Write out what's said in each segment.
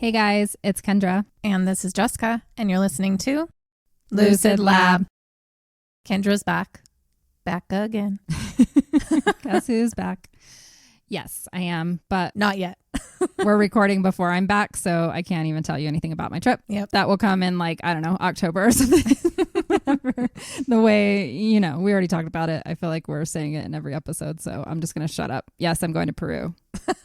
Hey guys, it's Kendra. And this is Jessica, and you're listening to Lucid Lab. Kendra's back. Back again. Guess who's back? Yes, I am, but not yet. We're recording before I'm back, so I can't even tell you anything about my trip. Yep. That will come in October or something. Whatever. The way, we already talked about it. I feel like we're saying it in every episode, so I'm just going to shut up. Yes, I'm going to Peru.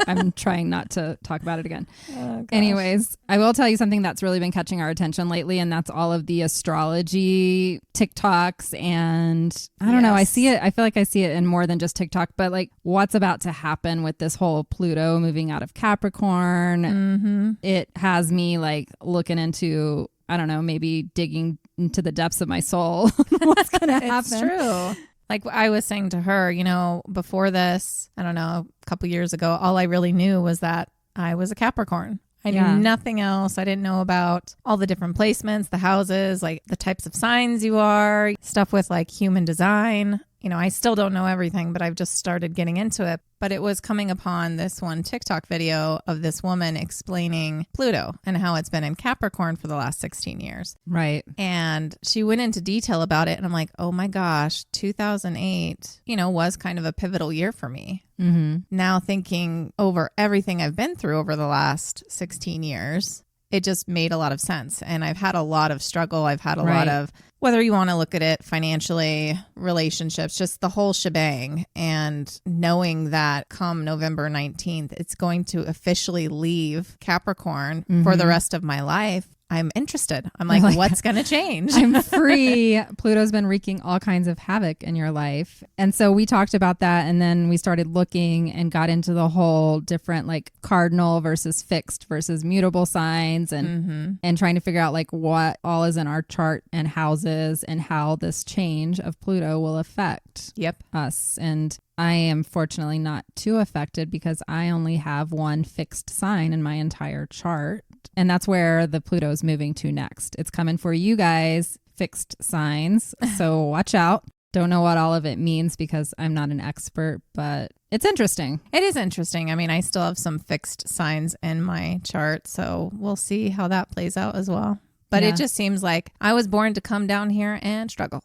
I'm trying not to talk about it again. Oh, anyways, I will tell you something that's really been catching our attention lately, and that's all of the astrology TikToks. And I don't know, I see it. I feel like I see it in more than just TikTok, but like what's about to happen with this whole Pluto moving out of Capricorn. Mm-hmm. It has me like looking into, I don't know, maybe digging into the depths of my soul. What's going to happen? It's true. Like I was saying to her, before this, I don't know, a couple years ago, all I really knew was that I was a Capricorn. I knew nothing else. I didn't know about all the different placements, the houses, like the types of signs you are, stuff with like human design. I still don't know everything, but I've just started getting into it. But it was coming upon this one TikTok video of this woman explaining Pluto and how it's been in Capricorn for the last 16 years. Right. And she went into detail about it. And I'm like, oh my gosh, 2008, was kind of a pivotal year for me. Mm-hmm. Now thinking over everything I've been through over the last 16 years, it just made a lot of sense. And I've had a lot of struggle. I've had a lot of, whether you want to look at it financially, relationships, just the whole shebang. And knowing that come November 19th, it's going to officially leave Capricorn for the rest of my life. I'm interested. I'm like, what's going to change? I'm free. Pluto's been wreaking all kinds of havoc in your life. And so we talked about that. And then we started looking and got into the whole different like cardinal versus fixed versus mutable signs and trying to figure out like what all is in our chart and houses and how this change of Pluto will affect us. And I am fortunately not too affected because I only have one fixed sign in my entire chart. And that's where the Pluto's moving to next. It's coming for you guys, fixed signs. So watch out. Don't know what all of it means because I'm not an expert, but it's interesting. It is interesting. I mean, I still have some fixed signs in my chart, so we'll see how that plays out as well. But it just seems like I was born to come down here and struggle.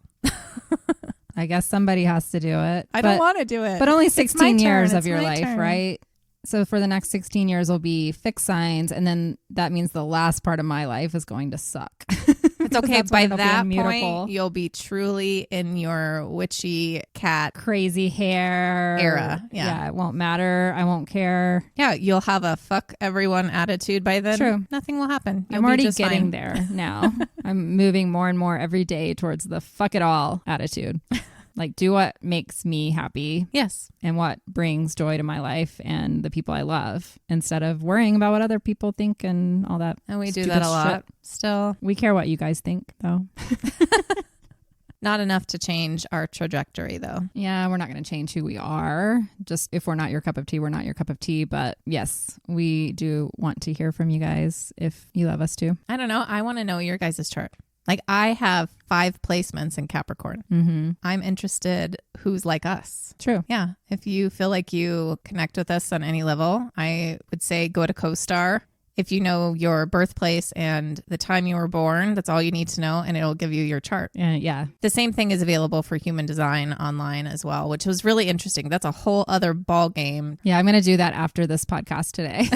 I guess somebody has to do it. I don't want to do it. But only 16 years of your life, right? So for the next 16 years will be fixed signs. And then that means the last part of my life is going to suck. It's okay. By that point, you'll be truly in your witchy cat crazy hair era. Yeah. It won't matter. I won't care. Yeah. You'll have a fuck everyone attitude by then. True. Nothing will happen. I'm already getting there now. I'm moving more and more every day towards the fuck it all attitude. Like, do what makes me happy. Yes. And what brings joy to my life and the people I love instead of worrying about what other people think and all that. And we do that a lot still. We care what you guys think, though. Not enough to change our trajectory, though. Yeah, we're not going to change who we are. Just if we're not your cup of tea, we're not your cup of tea. But yes, we do want to hear from you guys if you love us too. I don't know. I want to know your guys' chart. Like I have 5 placements in Capricorn. Mm-hmm. I'm interested who's like us. True. Yeah. If you feel like you connect with us on any level, I would say go to CoStar. If you know your birthplace and the time you were born, that's all you need to know, and it'll give you your chart. Yeah. The same thing is available for human design online as well, which was really interesting. That's a whole other ball game. Yeah, I'm going to do that after this podcast today.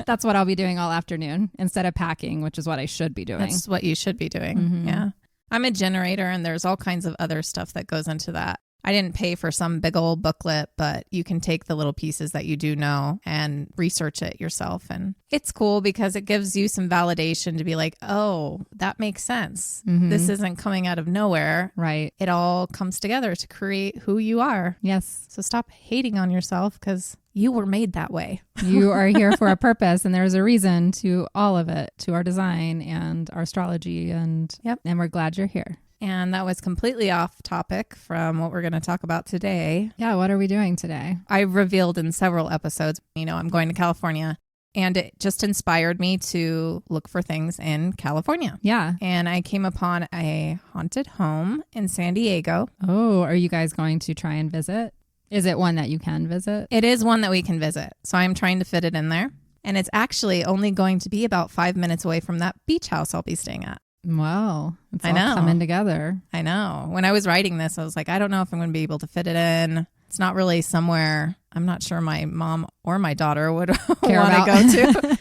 That's what I'll be doing all afternoon instead of packing, which is what I should be doing. That's what you should be doing. Mm-hmm. Yeah. I'm a generator, and there's all kinds of other stuff that goes into that. I didn't pay for some big old booklet, but you can take the little pieces that you do know and research it yourself. And it's cool because it gives you some validation to be like, oh, that makes sense. Mm-hmm. This isn't coming out of nowhere. Right. It all comes together to create who you are. Yes. So stop hating on yourself because you were made that way. You are here for a purpose, and there's a reason to all of it, to our design and our astrology. And we're glad you're here. And that was completely off topic from what we're going to talk about today. Yeah, what are we doing today? I revealed in several episodes, I'm going to California, and it just inspired me to look for things in California. Yeah. And I came upon a haunted home in San Diego. Oh, are you guys going to try and visit? Is it one that you can visit? It is one that we can visit. So I'm trying to fit it in there. And it's actually only going to be about 5 minutes away from that beach house I'll be staying at. Wow. It's I all know. coming together. I know. When I was writing this, I was like, I don't know if I'm going to be able to fit it in. It's not really somewhere I'm not sure my mom or my daughter would want to go to.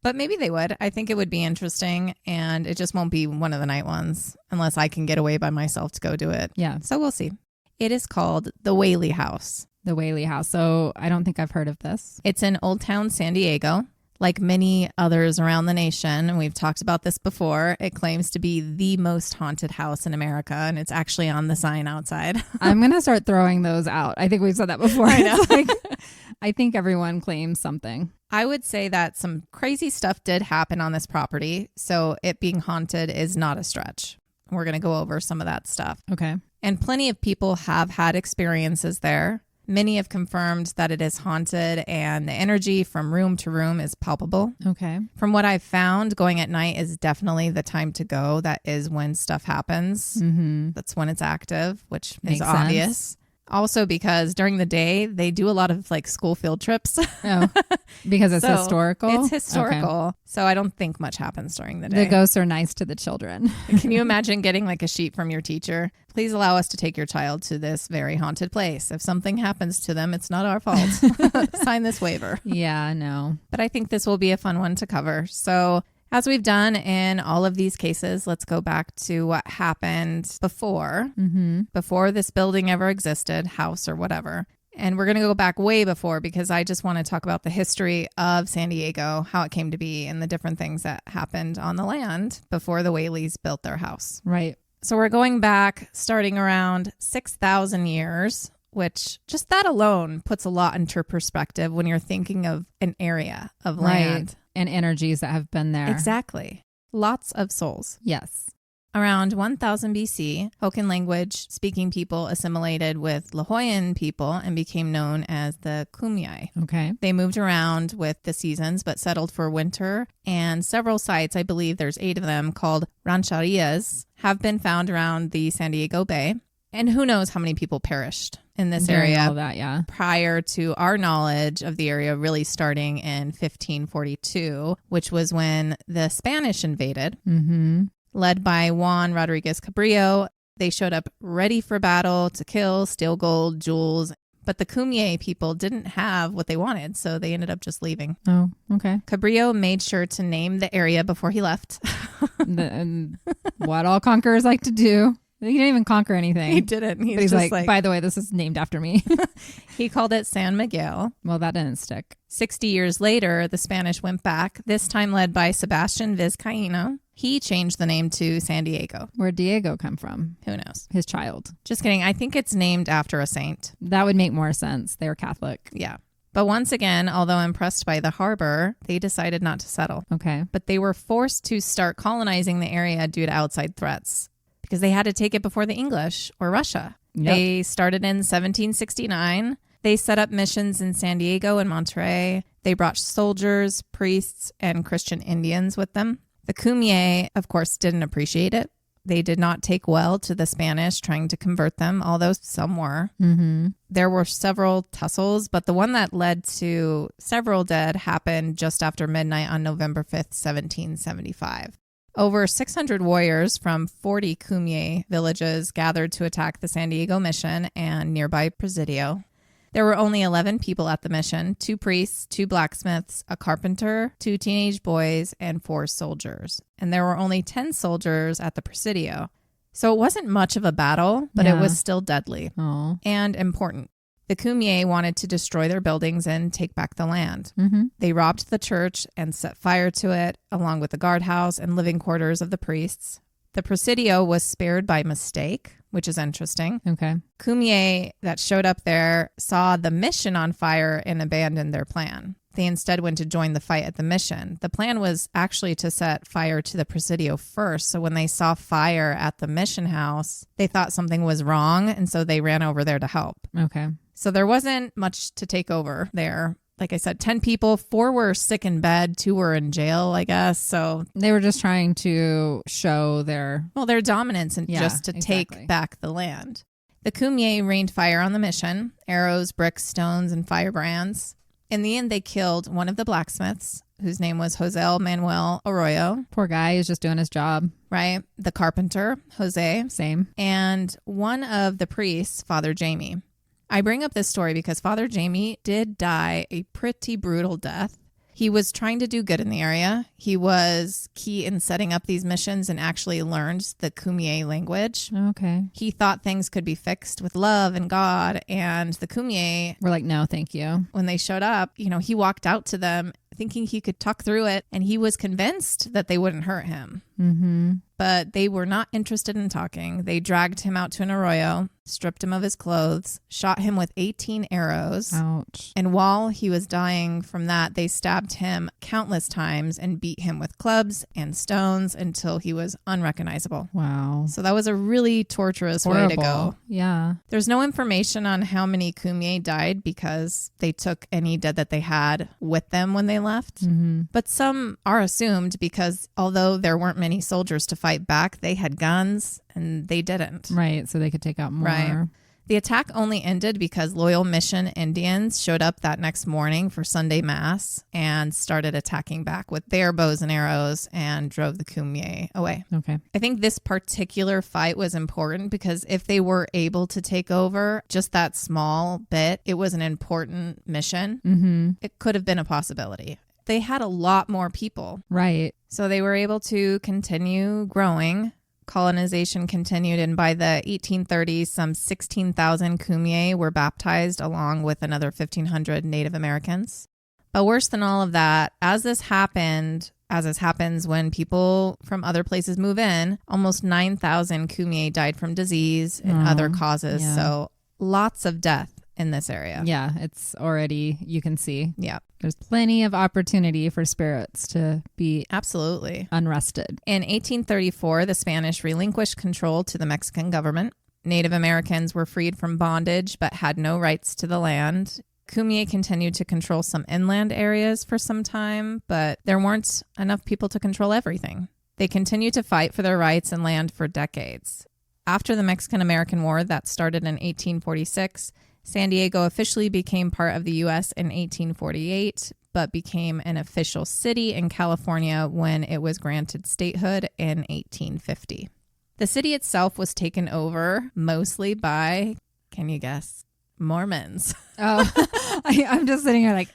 But maybe they would. I think it would be interesting, and it just won't be one of the night ones unless I can get away by myself to go do it. Yeah. So we'll see. It is called the Whaley House. The Whaley House. So I don't think I've heard of this. It's in Old Town San Diego. Like many others around the nation, and we've talked about this before, it claims to be the most haunted house in America, and it's actually on the sign outside. I'm going to start throwing those out. I think we've said that before. I know. I think everyone claims something. I would say that some crazy stuff did happen on this property, so it being haunted is not a stretch. We're going to go over some of that stuff. Okay. And plenty of people have had experiences there. Many have confirmed that it is haunted and the energy from room to room is palpable. Okay. From what I've found, going at night is definitely the time to go. That is when stuff happens. Mm-hmm. That's when it's active, which Makes is obvious. sense. Also because during the day, they do a lot of like school field trips. Oh, because it's So, historical? It's historical. Okay. So I don't think much happens during the day. The ghosts are nice to the children. Can you imagine getting like a sheet from your teacher? Please allow us to take your child to this very haunted place. If something happens to them, it's not our fault. Sign this waiver. Yeah, no. But I think this will be a fun one to cover. So as we've done in all of these cases, let's go back to what happened before this building ever existed, house or whatever. And we're going to go back way before because I just want to talk about the history of San Diego, how it came to be, and the different things that happened on the land before the Whaleys built their house. Right. So we're going back starting around 6,000 years, which just that alone puts a lot into perspective when you're thinking of an area of land. And energies that have been there. Exactly. Lots of souls. Yes. Around 1000 BC, Hokan language speaking people assimilated with La Jolla people and became known as the Kumeyaay. Okay. They moved around with the seasons but settled for winter, and several sites, I believe there's 8 of them, called rancherias, have been found around the San Diego Bay. And who knows how many people perished in this During area all that, yeah. prior to our knowledge of the area really starting in 1542, which was when the Spanish invaded. Mm-hmm. Led by Juan Rodriguez Cabrillo. They showed up ready for battle to kill, steal gold, jewels. But the Kumeyaay people didn't have what they wanted, so they ended up just leaving. Oh, okay. Cabrillo made sure to name the area before he left. What all conquerors like to do. He didn't even conquer anything. He didn't. He's just like, by the way, this is named after me. He called it San Miguel. Well, that didn't stick. 60 years later, the Spanish went back, this time led by Sebastian Vizcaíno. He changed the name to San Diego. Where'd Diego come from? Who knows? His child. Just kidding. I think it's named after a saint. That would make more sense. They were Catholic. Yeah. But once again, although impressed by the harbor, they decided not to settle. Okay. But they were forced to start colonizing the area due to outside threats because they had to take it before the English or Russia. Yep. They started in 1769. They set up missions in San Diego and Monterey. They brought soldiers, priests, and Christian Indians with them. The Kumeyaay, of course, didn't appreciate it. They did not take well to the Spanish trying to convert them, although some were. Mm-hmm. There were several tussles, but the one that led to several dead happened just after midnight on November 5th, 1775. Over 600 warriors from 40 Kumeyaay villages gathered to attack the San Diego mission and nearby Presidio. There were only 11 people at the mission, 2 priests, 2 blacksmiths, a carpenter, 2 teenage boys, and 4 soldiers. And there were only 10 soldiers at the Presidio. So it wasn't much of a battle, but it was still deadly and important. The Kumeyaay wanted to destroy their buildings and take back the land. Mm-hmm. They robbed the church and set fire to it, along with the guardhouse and living quarters of the priests. The Presidio was spared by mistake, which is interesting. Okay. Kumeyaay that showed up there saw the mission on fire and abandoned their plan. They instead went to join the fight at the mission. The plan was actually to set fire to the Presidio first. So when they saw fire at the mission house, they thought something was wrong. And so they ran over there to help. Okay. So there wasn't much to take over there. Like I said, 10 people, 4 were sick in bed, 2 were in jail, I guess. So they were just trying to show their dominance and just to take back the land. The Kumeyaay rained fire on the mission, arrows, bricks, stones, and firebrands. In the end, they killed one of the blacksmiths, whose name was Jose Manuel Arroyo. Poor guy. He's just doing his job. Right. The carpenter, Jose. Same. And one of the priests, Father Jamie. I bring up this story because Father Jamie did die a pretty brutal death. He was trying to do good in the area. He was key in setting up these missions and actually learned the Kumeyaay language. Okay. He thought things could be fixed with love and God. And the Kumeyaay, we're like, no, thank you. When they showed up, he walked out to them thinking he could talk through it. And he was convinced that they wouldn't hurt him. Mm-hmm. But they were not interested in talking. They dragged him out to an arroyo, stripped him of his clothes, shot him with 18 arrows. Ouch. And while he was dying from that, they stabbed him countless times and beat him with clubs and stones until he was unrecognizable. Wow. So that was a really torturous Horrible. way to go. Yeah. There's no information on how many Kumeyaay died because they took any dead that they had with them when they left. Mm-hmm. But some are assumed because although there weren't many soldiers to fight back, they had guns and they didn't. Right. So they could take out more. Right. The attack only ended because loyal Mission Indians showed up that next morning for Sunday Mass and started attacking back with their bows and arrows and drove the Kumeyaay away. Okay. I think this particular fight was important because if they were able to take over just that small bit, it was an important mission. Mm-hmm. It could have been a possibility. They had a lot more people. Right. So they were able to continue growing. Colonization continued, and by the 1830s, some 16,000 Kumeyaay were baptized along with another 1,500 Native Americans. But worse than all of that, as this happens when people from other places move in, almost 9,000 Kumeyaay died from disease and other causes. Yeah. So lots of death in this area. Yeah, it's already, you can see. Yeah. There's plenty of opportunity for spirits to be Absolutely unrested. In 1834, the Spanish relinquished control to the Mexican government. Native Americans were freed from bondage but had no rights to the land. Kumeyaay continued to control some inland areas for some time, but there weren't enough people to control everything. They continued to fight for their rights and land for decades. After the Mexican-American War that started in 1846, San Diego officially became part of the U.S. in 1848, but became an official city in California when it was granted statehood in 1850. The city itself was taken over mostly by, can you guess, Mormons. Oh, I'm just sitting here like,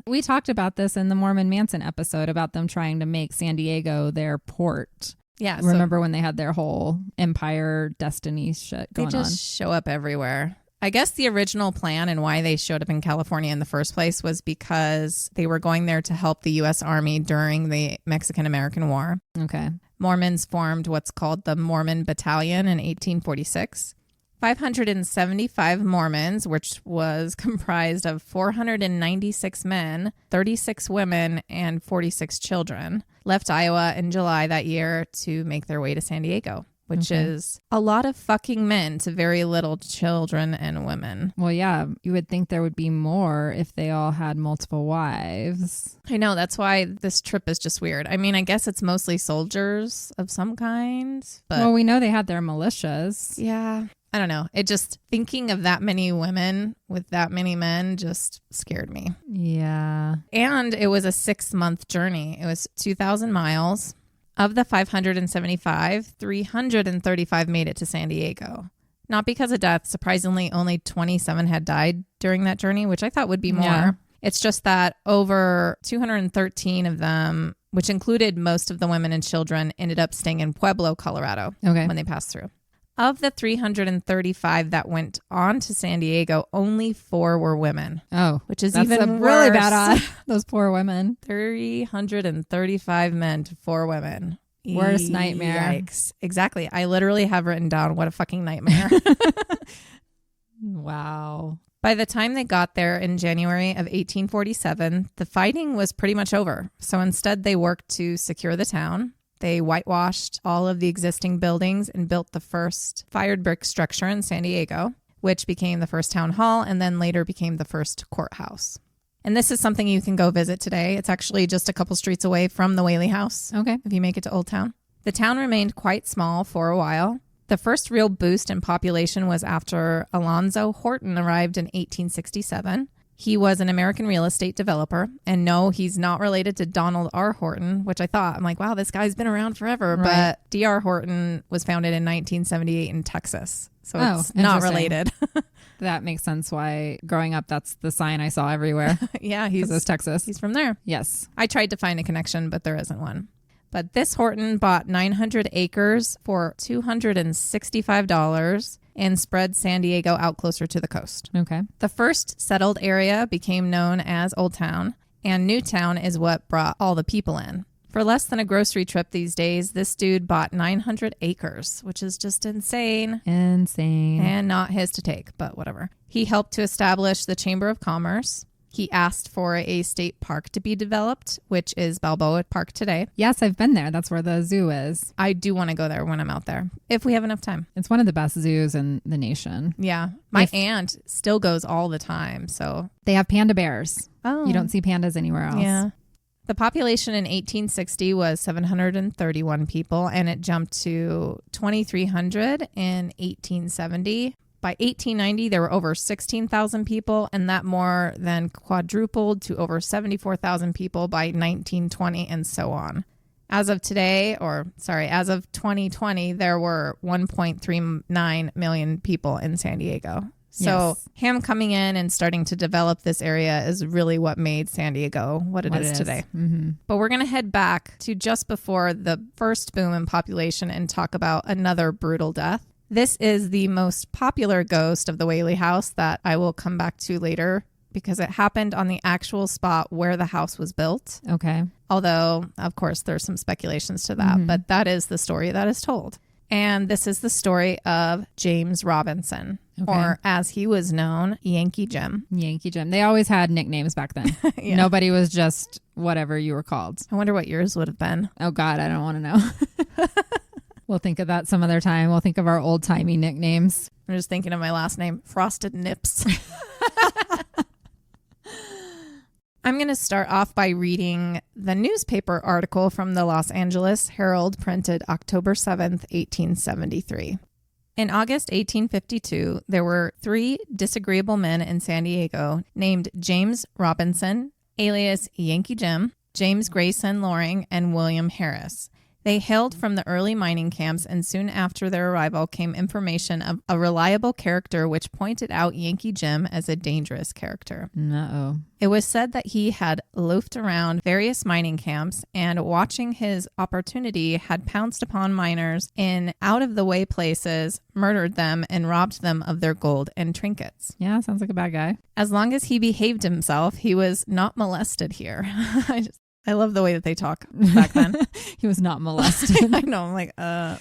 We talked about this in the Mormon Manson episode about them trying to make San Diego their port. Yeah. Remember when they had their whole empire destiny shit going on? They just show up everywhere. I guess the original plan and why they showed up in California in the first place was because they were going there to help the U.S. Army during the Mexican-American War. Okay. Mormons formed what's called the Mormon Battalion in 1846. 575 Mormons, which was comprised of 496 men, 36 women, and 46 children, left Iowa in July that year to make their way to San Diego, which is a lot of fucking men to very little children and women. Well, yeah, you would think there would be more if they all had multiple wives. I know. That's why this trip is just weird. I mean, I guess it's mostly soldiers of some kind, but... Well, we know they had their militias. Yeah. I don't know. It just, thinking of that many women with that many men just scared me. Yeah. And it was a 6-month journey. It was 2,000 miles. Of the 575, 335 made it to San Diego. Not because of death. Surprisingly, only 27 had died during that journey, which I thought would be more. Yeah. It's just that over 213 of them, which included most of the women and children, ended up staying in Pueblo, Colorado when they passed through. Of the 335 that went on to San Diego, only 4 were women. Oh, which is that's even a really worse. bad odd. Those poor women. 335 men to 4 women. Worst nightmare. Yikes. Exactly. I literally have written down what a fucking nightmare. Wow. By the time they got there in January of 1847, the fighting was pretty much over. So instead, they worked to secure the town. They whitewashed all of the existing buildings and built the first fired brick structure in San Diego, which became the first town hall and then later became the first courthouse. And this is something you can go visit today. It's actually just a couple streets away from the Whaley House. Okay. If you make it to Old Town. The town remained quite small for a while. The first real boost in population was after Alonzo Horton arrived in 1867. He was an American real estate developer. And no, he's not related to Donald R. Horton, which I thought, I'm like, wow, this guy's been around forever. Right. But D.R. Horton was founded in 1978 in Texas. So it's not related. That makes sense why growing up, that's the sign I saw everywhere. Yeah, it's Texas. He's from there. Yes. I tried to find a connection, but there isn't one. But this Horton bought 900 acres for $265 and spread San Diego out closer to the coast. Okay. The first settled area became known as Old Town, and New Town is what brought all the people in. For less than a grocery trip these days, this dude bought 900 acres, which is just insane. Insane. And not his to take, but whatever. He helped to establish the Chamber of Commerce. He asked for a state park to be developed, which is Balboa Park today. Yes, I've been there. That's where the zoo is. I do want to go there when I'm out there, if we have enough time. It's one of the best zoos in the nation. Yeah. My aunt still goes all the time, so. They have panda bears. Oh. You don't see pandas anywhere else. Yeah. The population in 1860 was 731 people, and it jumped to 2,300 in 1870. By 1890, there were over 16,000 people, and that more than quadrupled to over 74,000 people by 1920, and so on. As of 2020, there were 1.39 million people in San Diego. So him coming in and starting to develop this area is really what made San Diego what it is today. Mm-hmm. But we're going to head back to just before the first boom in population and talk about another brutal death. This is the most popular ghost of the Whaley House that I will come back to later because it happened on the actual spot where the house was built. Okay. Although, of course, there's some speculations to that, but that is the story that is told. And this is the story of James Robinson, or as he was known, Yankee Jim. Yankee Jim. They always had nicknames back then. Yeah. Nobody was just whatever you were called. I wonder what yours would have been. Oh, God, I don't want to know. We'll think of that some other time. We'll think of our old-timey nicknames. I'm just thinking of my last name, Frosted Nips. I'm going to start off by reading the newspaper article from the Los Angeles Herald printed October 7th, 1873. In August 1852, there were 3 disagreeable men in San Diego named James Robinson, alias Yankee Jim, James Grayson Loring, and William Harris. They hailed from the early mining camps, and soon after their arrival came information of a reliable character which pointed out Yankee Jim as a dangerous character. Uh-oh. It was said that he had loafed around various mining camps and, watching his opportunity, had pounced upon miners in out-of-the-way places, murdered them, and robbed them of their gold and trinkets. Yeah, sounds like a bad guy. As long as he behaved himself, he was not molested here. I love the way that they talk back then. He was not molested. I know. I'm like,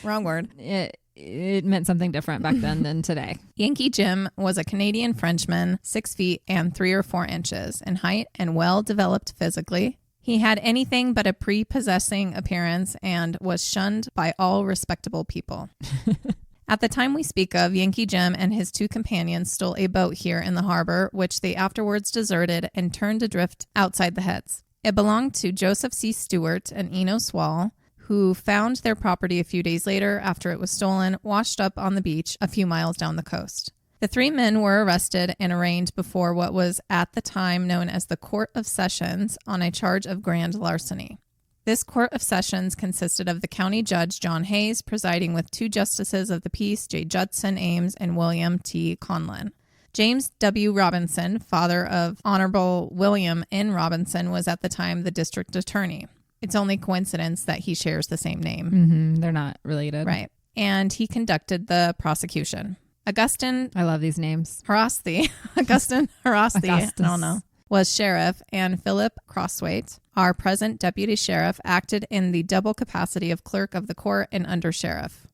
wrong word. It meant something different back then than today. Yankee Jim was a Canadian Frenchman, 6 feet and 3 or 4 inches in height and well developed physically. He had anything but a prepossessing appearance and was shunned by all respectable people. At the time we speak of, Yankee Jim and his 2 companions stole a boat here in the harbor, which they afterwards deserted and turned adrift outside the heads. It belonged to Joseph C. Stewart and Eno Swall, who found their property a few days later after it was stolen, washed up on the beach a few miles down the coast. The 3 men were arrested and arraigned before what was at the time known as the Court of Sessions on a charge of grand larceny. This Court of Sessions consisted of the county judge, John Hayes, presiding with 2 justices of the peace, J. Judson Ames and William T. Conlin. James W. Robinson, father of Honorable William N. Robinson, was at the time the district attorney. It's only coincidence that he shares the same name. Mm-hmm. They're not related. Right. And he conducted the prosecution. Augustine... I love these names. Augustine Harasti, Augustus. I don't know, was sheriff, and Philip Crosswaite, our present deputy sheriff, acted in the double capacity of clerk of the court and under sheriff.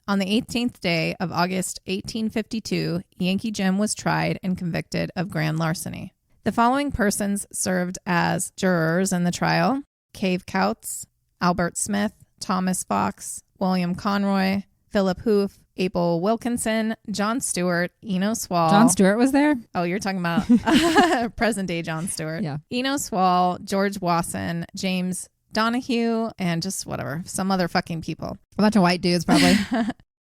On the 18th day of August 1852, Yankee Jim was tried and convicted of grand larceny. The following persons served as jurors in the trial: Cave Couts, Albert Smith, Thomas Fox, William Conroy, Philip Hoof, Abel Wilkinson, John Stewart, Eno Swall. John Stewart was there? Oh, you're talking about present day John Stewart. Yeah. Eno Swall, George Wasson, James Donahue, and just whatever, some other fucking people. A bunch of white dudes, probably.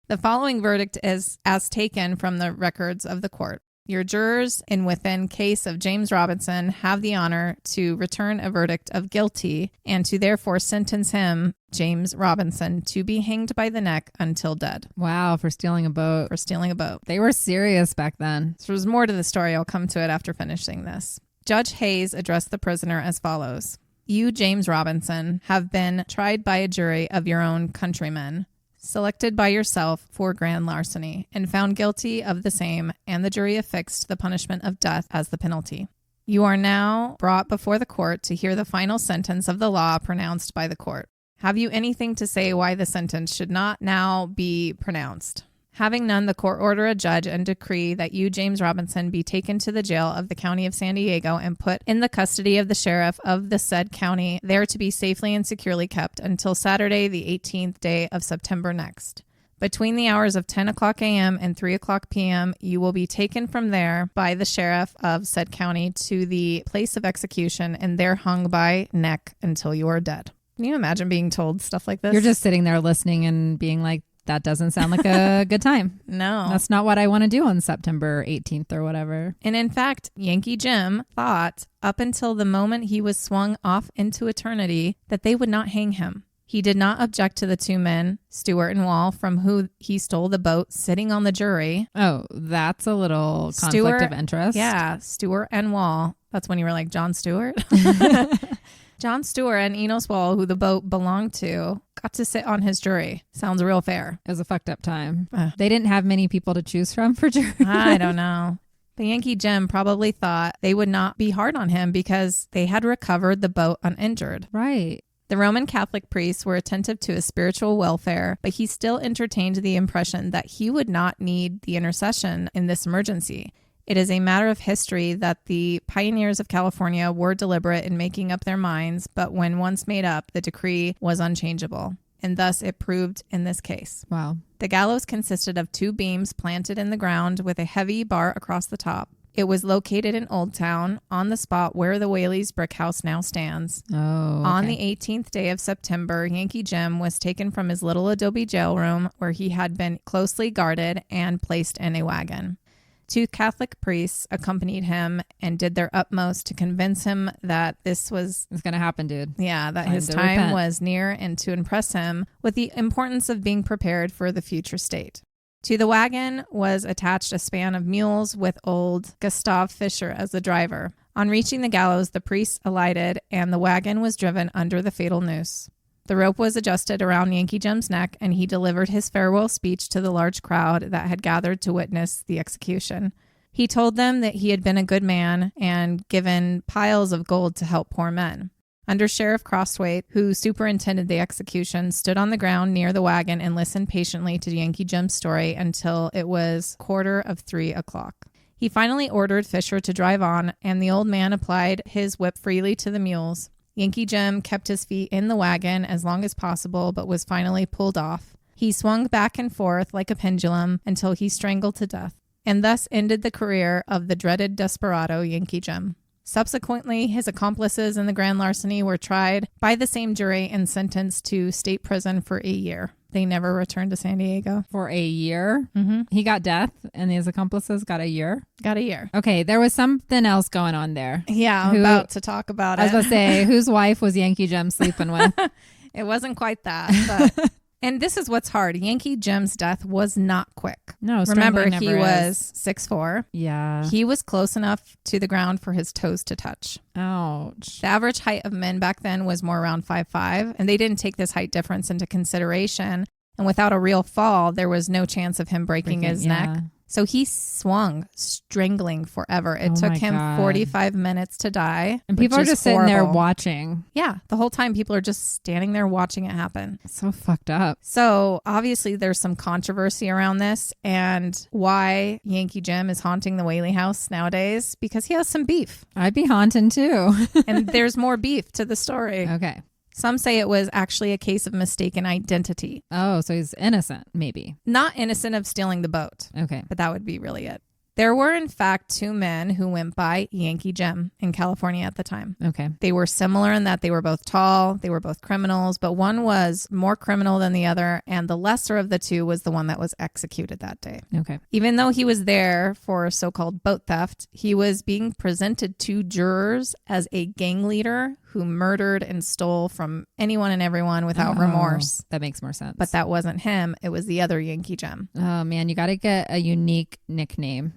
The following verdict is as taken from the records of the court. Your jurors in within case of James Robinson have the honor to return a verdict of guilty and to therefore sentence him, James Robinson, to be hanged by the neck until dead. Wow, for stealing a boat. For stealing a boat. They were serious back then. So there's more to the story. I'll come to it after finishing this. Judge Hayes addressed the prisoner as follows. You, James Robinson, have been tried by a jury of your own countrymen, selected by yourself for grand larceny, and found guilty of the same, and the jury affixed the punishment of death as the penalty. You are now brought before the court to hear the final sentence of the law pronounced by the court. Have you anything to say why the sentence should not now be pronounced? Having none, the court order a judge and decree that you, James Robinson, be taken to the jail of the county of San Diego and put in the custody of the sheriff of the said county, there to be safely and securely kept until Saturday, the 18th day of September next. Between the hours of 10 o'clock a.m. and 3 o'clock p.m., you will be taken from there by the sheriff of said county to the place of execution and there hung by neck until you are dead. Can you imagine being told stuff like this? You're just sitting there listening and being like, that doesn't sound like a good time. No. That's not what I want to do on September 18th or whatever. And in fact, Yankee Jim thought up until the moment he was swung off into eternity that they would not hang him. He did not object to the two men, Stewart and Wall, from who he stole the boat, sitting on the jury. Oh, that's a little conflict of interest. Yeah, Stewart and Wall. That's when you were like, John Stewart? John Stewart and Enos Wall, who the boat belonged to, got to sit on his jury. Sounds real fair. It was a fucked up time. They didn't have many people to choose from for jury. I don't know. The Yankee Jim probably thought they would not be hard on him because they had recovered the boat uninjured. Right. The Roman Catholic priests were attentive to his spiritual welfare, but he still entertained the impression that he would not need the intercession in this emergency. It is a matter of history that the pioneers of California were deliberate in making up their minds, but when once made up, the decree was unchangeable. And thus it proved in this case. Wow. The gallows consisted of two beams planted in the ground with a heavy bar across the top. It was located in Old Town, on the spot where the Whaley's brick house now stands. Oh, okay. On the 18th day of September, Yankee Jim was taken from his little adobe jail room where he had been closely guarded and placed in a wagon. Two Catholic priests accompanied him and did their utmost to convince him that this was... It's going to happen, dude. Yeah, that his time was near and to impress him with the importance of being prepared for the future state. To the wagon was attached a span of mules with old Gustav Fischer as the driver. On reaching the gallows, the priests alighted and the wagon was driven under the fatal noose. The rope was adjusted around Yankee Jim's neck, and he delivered his farewell speech to the large crowd that had gathered to witness the execution. He told them that he had been a good man and given piles of gold to help poor men. Under Sheriff Crosswaite, who superintended the execution, stood on the ground near the wagon and listened patiently to Yankee Jim's story until it was 3:15. He finally ordered Fisher to drive on, and the old man applied his whip freely to the mules. Yankee Jim kept his feet in the wagon as long as possible, but was finally pulled off. He swung back and forth like a pendulum until he strangled to death, and thus ended the career of the dreaded desperado Yankee Jim. Subsequently, his accomplices in the grand larceny were tried by the same jury and sentenced to state prison for a year. They never returned to San Diego. For a year? Mm-hmm. He got death and his accomplices got a year? Got a year. Okay, there was something else going on there. Yeah, I'm about to talk about it. I was going to say, whose wife was Yankee Jim sleeping with? It wasn't quite that, but... And this is what's hard. Yankee Jim's death was not quick. No, remember, he never was is. 6'4". Yeah. He was close enough to the ground for his toes to touch. Ouch. The average height of men back then was more around 5'5", and they didn't take this height difference into consideration. And without a real fall, there was no chance of him breaking his neck. So he swung, strangling forever. It took him 45 minutes to die. And people are just sitting there watching. Yeah, the whole time people are just standing there watching it happen. It's so fucked up. So obviously there's some controversy around this and why Yankee Jim is haunting the Whaley House nowadays, because he has some beef. I'd be haunting too. And there's more beef to the story. Okay. Some say it was actually a case of mistaken identity. Oh, so he's innocent, maybe. Not innocent of stealing the boat. Okay. But that would be really it. There were, in fact, two men who went by Yankee Jim in California at the time. Okay. They were similar in that they were both tall, they were both criminals, but one was more criminal than the other, and the lesser of the two was the one that was executed that day. Okay. Even though he was there for so-called boat theft, he was being presented to jurors as a gang leader who murdered and stole from anyone and everyone without remorse. That makes more sense. But that wasn't him. It was the other Yankee Jim. Oh, man, you got to get a unique nickname.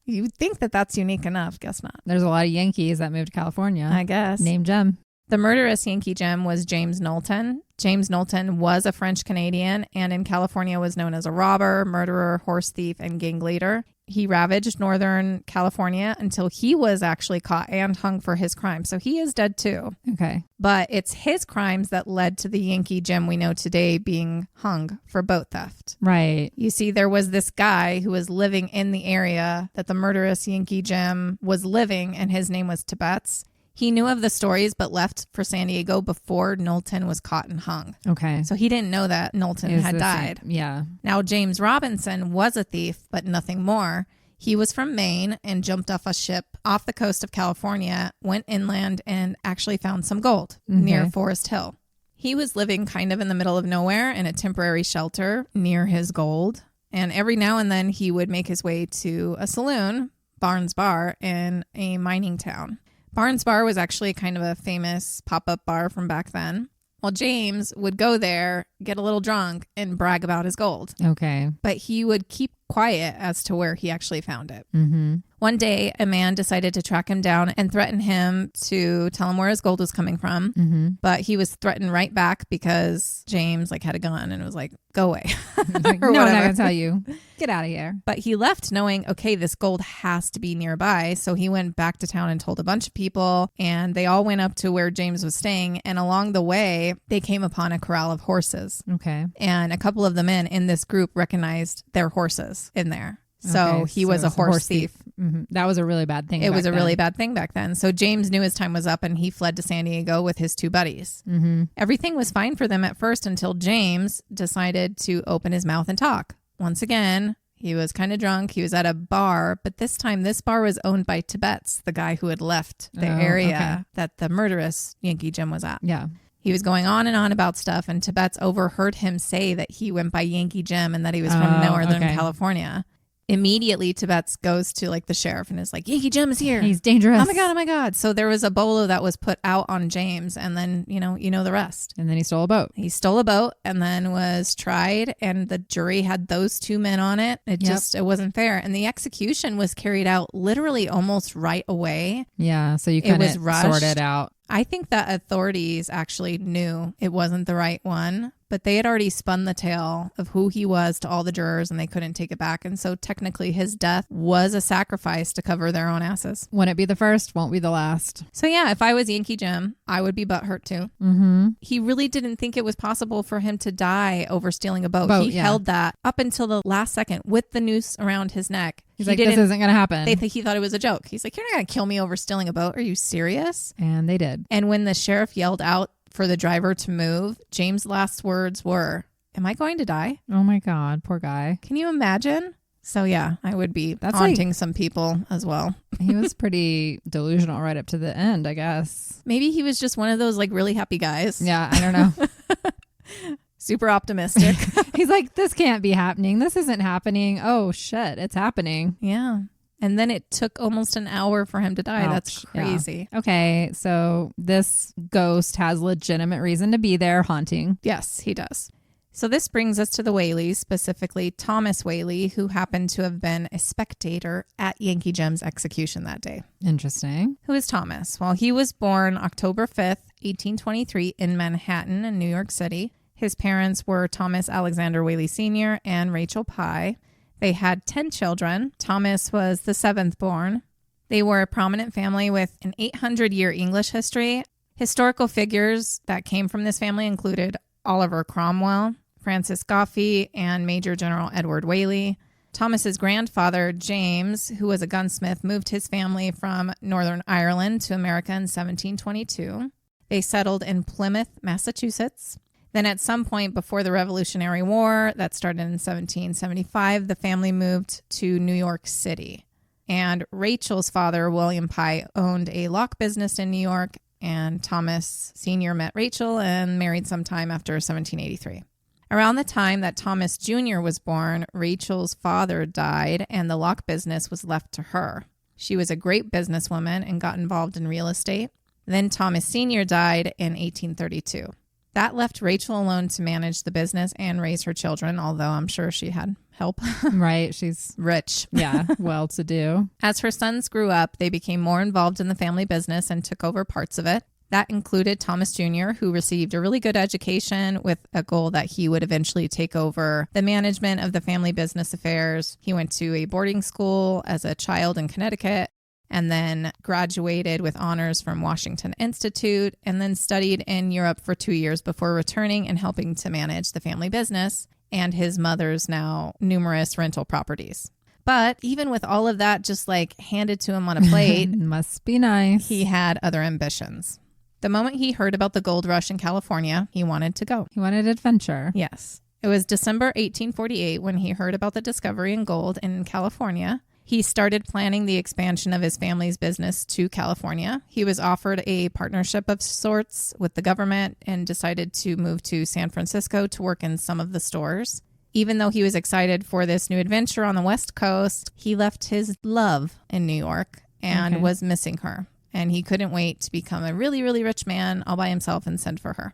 You think that that's unique enough. Guess not. There's a lot of Yankees that moved to California. I guess. Name Jim. The murderous Yankee Jim was James Knowlton. James Knowlton was a French Canadian and in California was known as a robber, murderer, horse thief, and gang leader. He ravaged Northern California until he was actually caught and hung for his crime. So he is dead too. Okay. But it's his crimes that led to the Yankee Jim we know today being hung for boat theft. Right. You see, there was this guy who was living in the area that the murderous Yankee Jim was living, and his name was Tibbetts. He knew of the stories, but left for San Diego before Knowlton was caught and hung. Okay. So he didn't know that Knowlton had died. Yeah. Now, James Robinson was a thief, but nothing more. He was from Maine and jumped off a ship off the coast of California, went inland, and actually found some gold near Forest Hill. He was living kind of in the middle of nowhere in a temporary shelter near his gold. And every now and then he would make his way to a saloon, Barnes Bar, in a mining town. Barnes Bar was actually kind of a famous pop-up bar from back then. Well, James would go there, get a little drunk, and brag about his gold. Okay. But he would keep quiet as to where he actually found it. Mm-hmm. One day, a man decided to track him down and threaten him to tell him where his gold was coming from. Mm-hmm. But he was threatened right back because James had a gun and was like, go away. Like, no, I'm not going to tell you. Get out of here. But he left knowing, okay, this gold has to be nearby. So he went back to town and told a bunch of people, and they all went up to where James was staying. And along the way, they came upon a corral of horses. Okay. And a couple of the men in this group recognized their horses in there. So he was a horse thief. Mm-hmm. That was a really bad thing. It was a really bad thing back then. So James knew his time was up and he fled to San Diego with his two buddies. Mm-hmm. Everything was fine for them at first until James decided to open his mouth and talk. Once again, he was kind of drunk. He was at a bar, but this time this bar was owned by Tibbetts, the guy who had left the area that the murderous Yankee Jim was at. Yeah. He was going on and on about stuff, and Tibbetts overheard him say that he went by Yankee Jim and that he was from Northern California. Immediately, Tibbetts goes to the sheriff and is like, Yankee Jim is here. He's dangerous. Oh my God. So there was a bolo that was put out on James, and then, you know the rest. And then he stole a boat. He stole a boat and then was tried, and the jury had those two men on it. It wasn't fair. And the execution was carried out literally almost right away. Yeah. So you kind of sorted it out. I think that authorities actually knew it wasn't the right one, but they had already spun the tale of who he was to all the jurors and they couldn't take it back. And so technically his death was a sacrifice to cover their own asses. Wouldn't be the first, won't be the last. So yeah, if I was Yankee Jim, I would be butthurt too. Mm-hmm. He really didn't think it was possible for him to die over stealing a boat. He held that up until the last second with the noose around his neck. He's like, this isn't going to happen. He thought it was a joke. He's like, you're not going to kill me over stealing a boat. Are you serious? And they did. And when the sheriff yelled out for the driver to move, James' last words were, am I going to die? Oh my God, poor guy. Can you imagine? So yeah, I would be haunting some people as well. He was pretty delusional right up to the end, I guess. Maybe he was just one of those really happy guys. Yeah, I don't know. Super optimistic. He's like, this can't be happening. This isn't happening. Oh shit, it's happening. Yeah. And then it took almost an hour for him to die. Ouch. That's crazy. Yeah. Okay, so this ghost has legitimate reason to be there haunting. Yes, he does. So this brings us to the Whaleys, specifically Thomas Whaley, who happened to have been a spectator at Yankee Jim's execution that day. Interesting. Who is Thomas? Well, he was born October 5th, 1823 in Manhattan in New York City. His parents were Thomas Alexander Whaley Sr. and Rachel Pye. They had 10 children. Thomas was the seventh born. They were a prominent family with an 800-year English history. Historical figures that came from this family included Oliver Cromwell, Francis Goffey, and Major General Edward Whaley. Thomas's grandfather, James, who was a gunsmith, moved his family from Northern Ireland to America in 1722. They settled in Plymouth, Massachusetts. Then at some point before the Revolutionary War, that started in 1775, the family moved to New York City. And Rachel's father, William Pye, owned a lock business in New York, and Thomas Sr. met Rachel and married sometime after 1783. Around the time that Thomas Jr. was born, Rachel's father died and the lock business was left to her. She was a great businesswoman and got involved in real estate. Then Thomas Sr. died in 1832. That left Rachel alone to manage the business and raise her children, although I'm sure she had help. Right. She's rich. Yeah, well-to-do. As her sons grew up, they became more involved in the family business and took over parts of it. That included Thomas Jr., who received a really good education with a goal that he would eventually take over the management of the family business affairs. He went to a boarding school as a child in Connecticut, and then graduated with honors from Washington Institute, and then studied in Europe for 2 years before returning and helping to manage the family business and his mother's now numerous rental properties. But even with all of that just like handed to him on a plate, must be nice. He had other ambitions. The moment he heard about the gold rush in California, he wanted to go. He wanted adventure. Yes. It was December 1848 when he heard about the discovery in gold in California. He started planning the expansion of his family's business to California. He was offered a partnership of sorts with the government and decided to move to San Francisco to work in some of the stores. Even though he was excited for this new adventure on the West Coast, he left his love in New York and was missing her. And he couldn't wait to become a really, really rich man all by himself and send for her.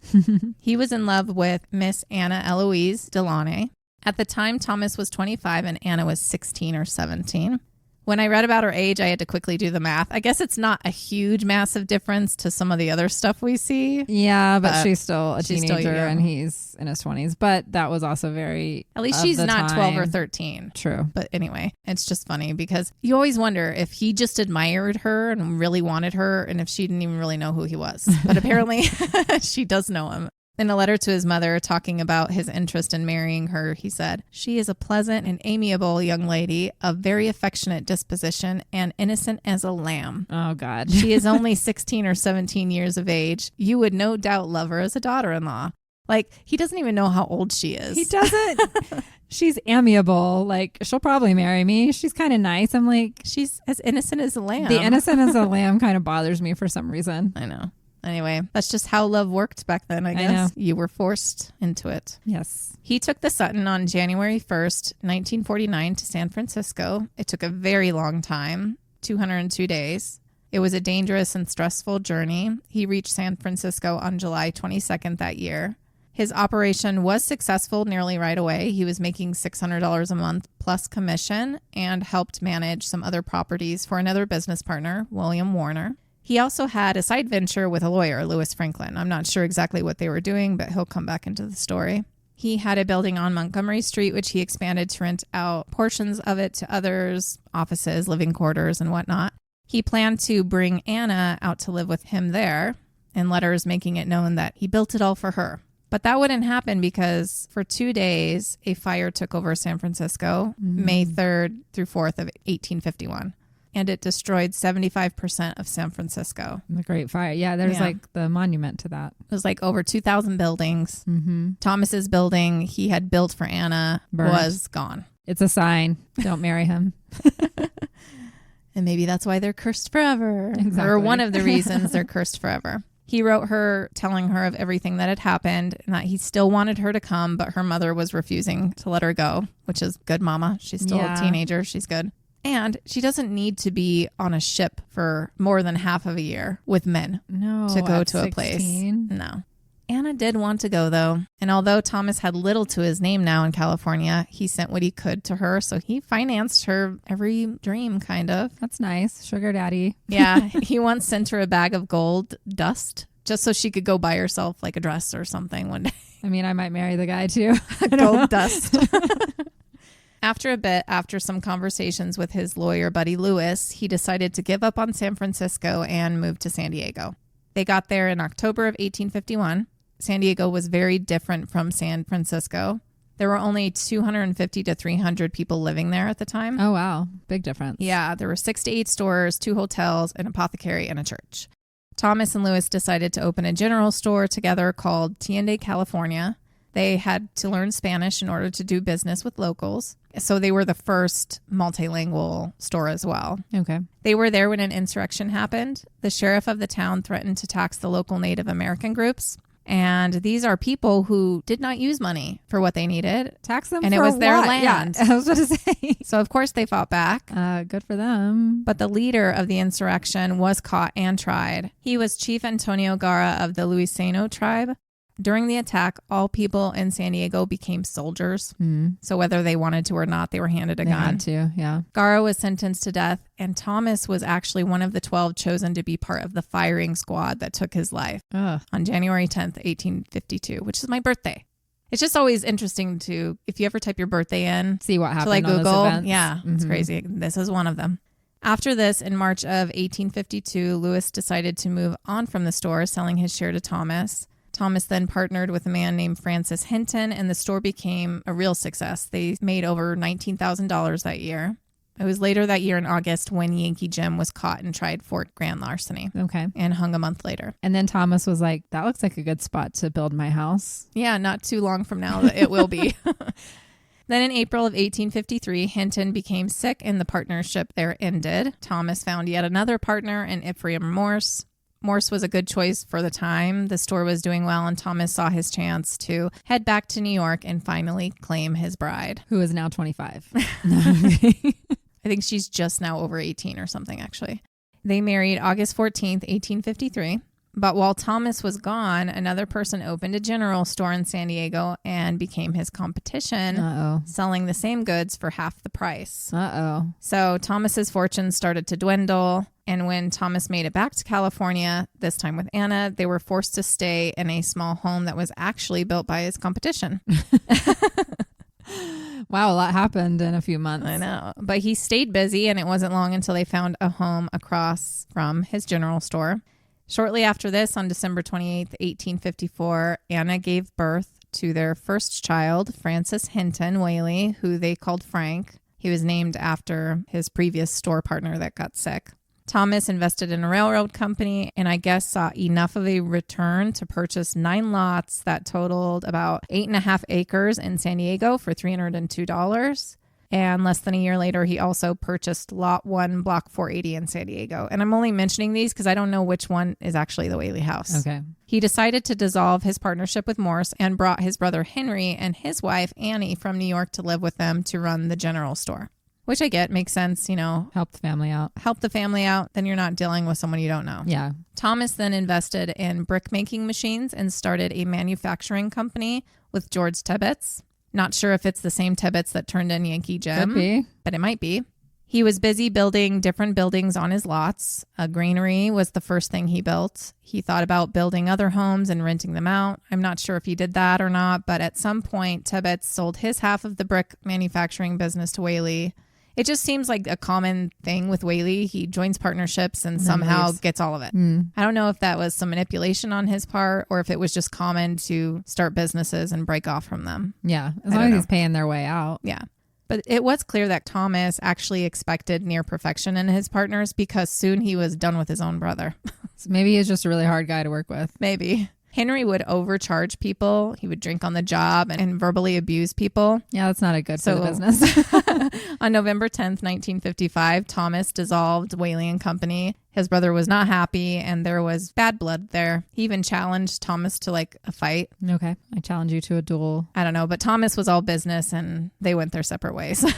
He was in love with Miss Anna Eloise Delaunay. At the time, Thomas was 25 and Anna was 16 or 17. When I read about her age, I had to quickly do the math. I guess it's not a huge, massive difference to some of the other stuff we see. Yeah, but she's still a teenager and he's in his 20s. But that was also very... At least she's not 12 or 13. True. But anyway, it's just funny because you always wonder if he just admired her and really wanted her and if she didn't even really know who he was. But apparently she does know him. In a letter to his mother talking about his interest in marrying her, he said, "She is a pleasant and amiable young lady of very affectionate disposition and innocent as a lamb." Oh, God. "She is only 16 or 17 years of age. You would no doubt love her as a daughter-in-law." Like, he doesn't even know how old she is. He doesn't. She's amiable. Like, she'll probably marry me. She's kind of nice. I'm like... She's as innocent as a lamb. The innocent as a lamb kind of bothers me for some reason. I know. Anyway, that's just how love worked back then, I guess. Know. You were forced into it. Yes. He took the Sutton on January 1st, 1949 to San Francisco. It took a very long time, 202 days. It was a dangerous and stressful journey. He reached San Francisco on July 22nd that year. His operation was successful nearly right away. He was making $600 a month plus commission and helped manage some other properties for another business partner, William Warner. He also had a side venture with a lawyer, Louis Franklin. I'm not sure exactly what they were doing, but he'll come back into the story. He had a building on Montgomery Street, which he expanded to rent out portions of it to others, offices, living quarters, and whatnot. He planned to bring Anna out to live with him there, in letters making it known that he built it all for her. But that wouldn't happen because for 2 days, a fire took over San Francisco, May 3rd through 4th of 1851. And it destroyed 75% of San Francisco. The Great Fire. Yeah, there's like the monument to that. It was like over 2,000 buildings. Thomas's building he had built for Anna was gone. It's a sign. Don't marry him. And maybe that's why they're cursed forever. Exactly. Or one of the reasons they're cursed forever. He wrote her telling her of everything that had happened and that he still wanted her to come, but her mother was refusing to let her go, which is good, mama. She's still a teenager. She's good. And she doesn't need to be on a ship for more than half of a year with men to go to 16? A place. No. Anna did want to go, though. And although Thomas had little to his name now in California, he sent what he could to her. So he financed her every dream, kind of. That's nice. Sugar daddy. Yeah. He once sent her a bag of gold dust just so she could go buy herself like a dress or something one day. I mean, I might marry the guy, too. Gold dust. After some conversations with his lawyer buddy Louis, he decided to give up on San Francisco and move to San Diego. They got there in October of 1851. San Diego was very different from San Francisco. There were only 250 to 300 people living there at the time. Oh, wow. Big difference. Yeah, there were 6 to 8 stores, 2 hotels, an apothecary, and a church. Thomas and Lewis decided to open a general store together called Tienda, California. They had to learn Spanish in order to do business with locals. So they were the first multilingual store as well. Okay. They were there when an insurrection happened. The sheriff of the town threatened to tax the local Native American groups. And these are people who did not use money for what they needed. Tax them and for it was what? their land. Yeah, I was about to say. So, of course, they fought back. Good for them. But the leader of the insurrection was caught and tried. He was Chief Antonio Gara of the Luiseno tribe. During the attack, all people in San Diego became soldiers. So whether they wanted to or not, they were handed a gun. Had to, yeah. Gara was sentenced to death, and Thomas was actually one of the 12 chosen to be part of the firing squad that took his life on January 10th, 1852, which is my birthday. It's just always interesting to, if you ever type your birthday in, see what happened to like on Google. those events. Yeah, it's crazy. This is one of them. After this, in March of 1852, Lewis decided to move on from the store, selling his share to Thomas. Thomas then partnered with a man named Francis Hinton, and the store became a real success. They made over $19,000 that year. It was later that year in August when Yankee Jim was caught and tried for grand larceny. Okay. And hung a month later. And then Thomas was like, that looks like a good spot to build my house. Yeah, not too long from now, it will be. Then in April of 1853, Hinton became sick and the partnership there ended. Thomas found yet another partner in Ephraim Morse. Morse was a good choice for the time. The store was doing well, and Thomas saw his chance to head back to New York and finally claim his bride. Who is now 25. I think she's just now over 18 or something, actually. They married August 14th, 1853. But while Thomas was gone, another person opened a general store in San Diego and became his competition, selling the same goods for half the price. So Thomas's fortune started to dwindle. And when Thomas made it back to California, this time with Anna, they were forced to stay in a small home that was actually built by his competition. Wow, a lot happened in a few months. I know. But he stayed busy, and it wasn't long until they found a home across from his general store. Shortly after this, on December 28th, 1854, Anna gave birth to their first child, Francis Hinton Whaley, who they called Frank. He was named after his previous store partner that got sick. Thomas invested in a railroad company and I guess saw enough of a return to purchase 9 lots that totaled about 8.5 acres in San Diego for $302. And less than a year later, he also purchased Lot 1, Block 480 in San Diego. And I'm only mentioning these because I don't know which one is actually the Whaley House. Okay. He decided to dissolve his partnership with Morse and brought his brother Henry and his wife Annie from New York to live with them to run the general store. Which I get, makes sense, you know. Help the family out. Help the family out, then you're not dealing with someone you don't know. Yeah. Thomas then invested in brick making machines and started a manufacturing company with George Tebbets. Not sure if it's the same Tebbets that turned in Yankee Jim. Could be. But it might be. He was busy building different buildings on his lots. A granary was the first thing he built. He thought about building other homes and renting them out. I'm not sure if he did that or not, but at some point, Tebbets sold his half of the brick manufacturing business to Whaley. It just seems like a common thing with Whaley. He joins partnerships and somehow gets all of it. I don't know if that was some manipulation on his part or if it was just common to start businesses and break off from them. Yeah, as long as he's paying their way out. Yeah. But it was clear that Thomas actually expected near perfection in his partners because soon he was done with his own brother. So maybe he's just a really hard guy to work with. Maybe. Henry would overcharge people. He would drink on the job and verbally abuse people. Yeah, that's not a good for the business. On November 10th, 1955, Thomas dissolved Whaley and Company. His brother was not happy and there was bad blood there. He even challenged Thomas to like a fight. Okay. I challenge you to a duel. I don't know, but Thomas was all business and they went their separate ways.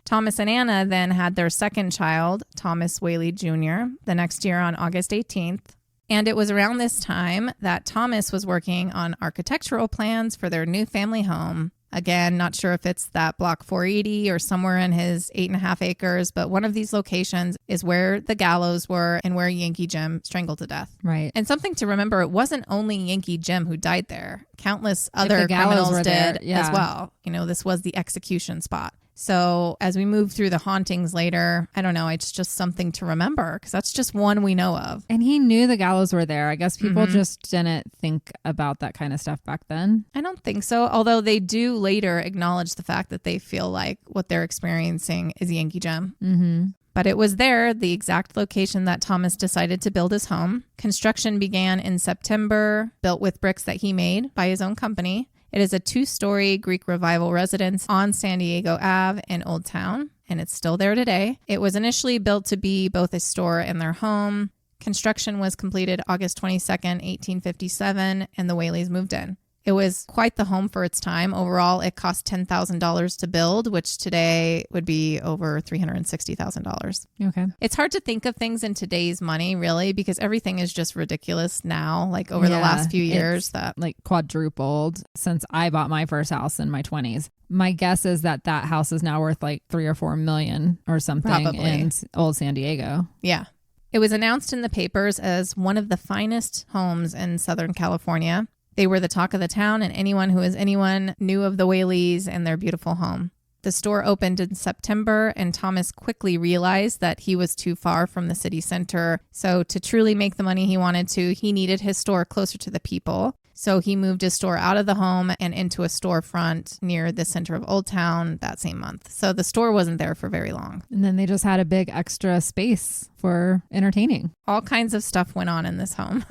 Thomas and Anna then had their second child, Thomas Whaley Jr., the next year on August 18th. And it was around this time that Thomas was working on architectural plans for their new family home. Again, not sure if it's that Block 480 or somewhere in his 8.5 acres, but one of these locations is where the gallows were and where Yankee Jim strangled to death. Right. And something to remember, it wasn't only Yankee Jim who died there. Countless other criminals did as well. You know, this was the execution spot. So as we move through the hauntings later, I don't know, it's just something to remember because that's just one we know of. And he knew the gallows were there. I guess people just didn't think about that kind of stuff back then. I don't think so, although they do later acknowledge the fact that they feel like what they're experiencing is Yankee Jim. But it was there, the exact location that Thomas decided to build his home. Construction began in September, built with bricks that he made by his own company. It is a 2-story Greek Revival residence on San Diego Ave in Old Town, and it's still there today. It was initially built to be both a store and their home. Construction was completed August 22nd, 1857, and the Whaleys moved in. It was quite the home for its time. Overall, it cost $10,000 to build, which today would be over $360,000. Okay. It's hard to think of things in today's money, really, because everything is just ridiculous now, like over the last few years. That like quadrupled since I bought my first house in my 20s. My guess is that house is now worth like 3 or 4 million or something. Probably. In old San Diego. Yeah. It was announced in the papers as one of the finest homes in Southern California. They were the talk of the town, and anyone who is anyone knew of the Whaleys and their beautiful home. The store opened in September, and Thomas quickly realized that he was too far from the city center. So to truly make the money he wanted to, he needed his store closer to the people. So he moved his store out of the home and into a storefront near the center of Old Town that same month. So the store wasn't there for very long. And then they just had a big extra space for entertaining. All kinds of stuff went on in this home.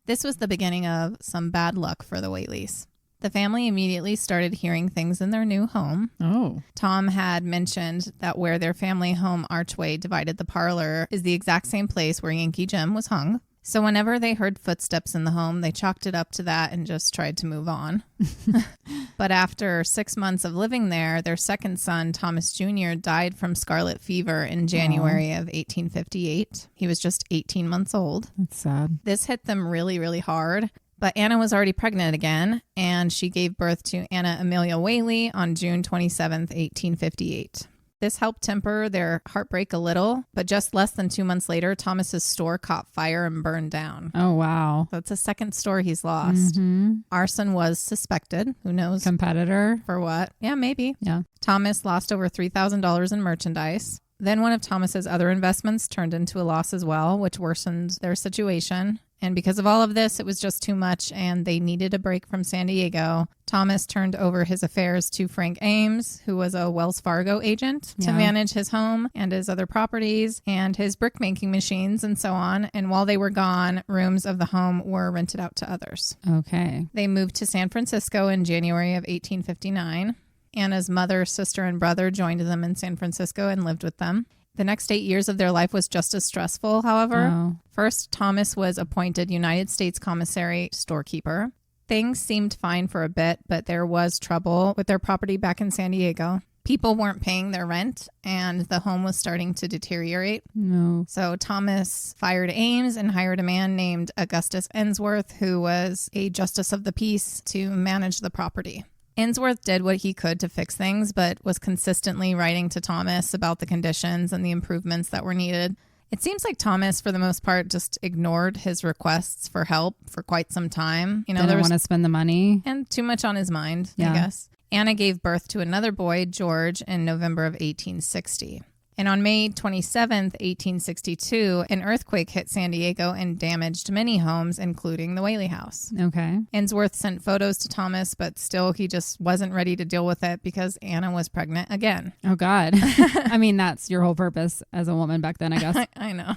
This was the beginning of some bad luck for the Whaleys. The family immediately started hearing things in their new home. Oh. Tom had mentioned that where their family home archway divided the parlor is the exact same place where Yankee Jim was hung. So whenever they heard footsteps in the home, they chalked it up to that and just tried to move on. But after 6 months of living there, their second son, Thomas Jr., died from scarlet fever in January of 1858. He was just 18 months old. That's sad. This hit them really, really hard. But Anna was already pregnant again, and she gave birth to Anna Amelia Whaley on June 27th, 1858. This helped temper their heartbreak a little, but just less than 2 months later, Thomas's store caught fire and burned down. Oh, wow. That's a second store he's lost. Mm-hmm. Arson was suspected. Who knows? Competitor? For what? Yeah, maybe. Yeah. Thomas lost over $3,000 in merchandise. Then one of Thomas's other investments turned into a loss as well, which worsened their situation. And because of all of this, it was just too much, and they needed a break from San Diego. Thomas turned over his affairs to Frank Ames, who was a Wells Fargo agent, to manage his home and his other properties and his brick-making machines and so on. And while they were gone, rooms of the home were rented out to others. Okay. They moved to San Francisco in January of 1859. Anna's mother, sister, and brother joined them in San Francisco and lived with them. The next 8 years of their life was just as stressful, however. Oh. First, Thomas was appointed United States Commissary storekeeper. Things seemed fine for a bit, but there was trouble with their property back in San Diego. People weren't paying their rent, and the home was starting to deteriorate. No. So Thomas fired Ames and hired a man named Augustus Ensworth, who was a justice of the peace, to manage the property. Ensworth did what he could to fix things, but was consistently writing to Thomas about the conditions and the improvements that were needed. It seems like Thomas, for the most part, just ignored his requests for help for quite some time. You know, Didn't want to spend the money. And too much on his mind, Yeah. I guess. Anna gave birth to another boy, George, in November of 1860. And on May 27th, 1862, an earthquake hit San Diego and damaged many homes, including the Whaley House. Okay. Ensworth sent photos to Thomas, but still he just wasn't ready to deal with it because Anna was pregnant again. Oh, God. I mean, that's your whole purpose as a woman back then, I guess. I know.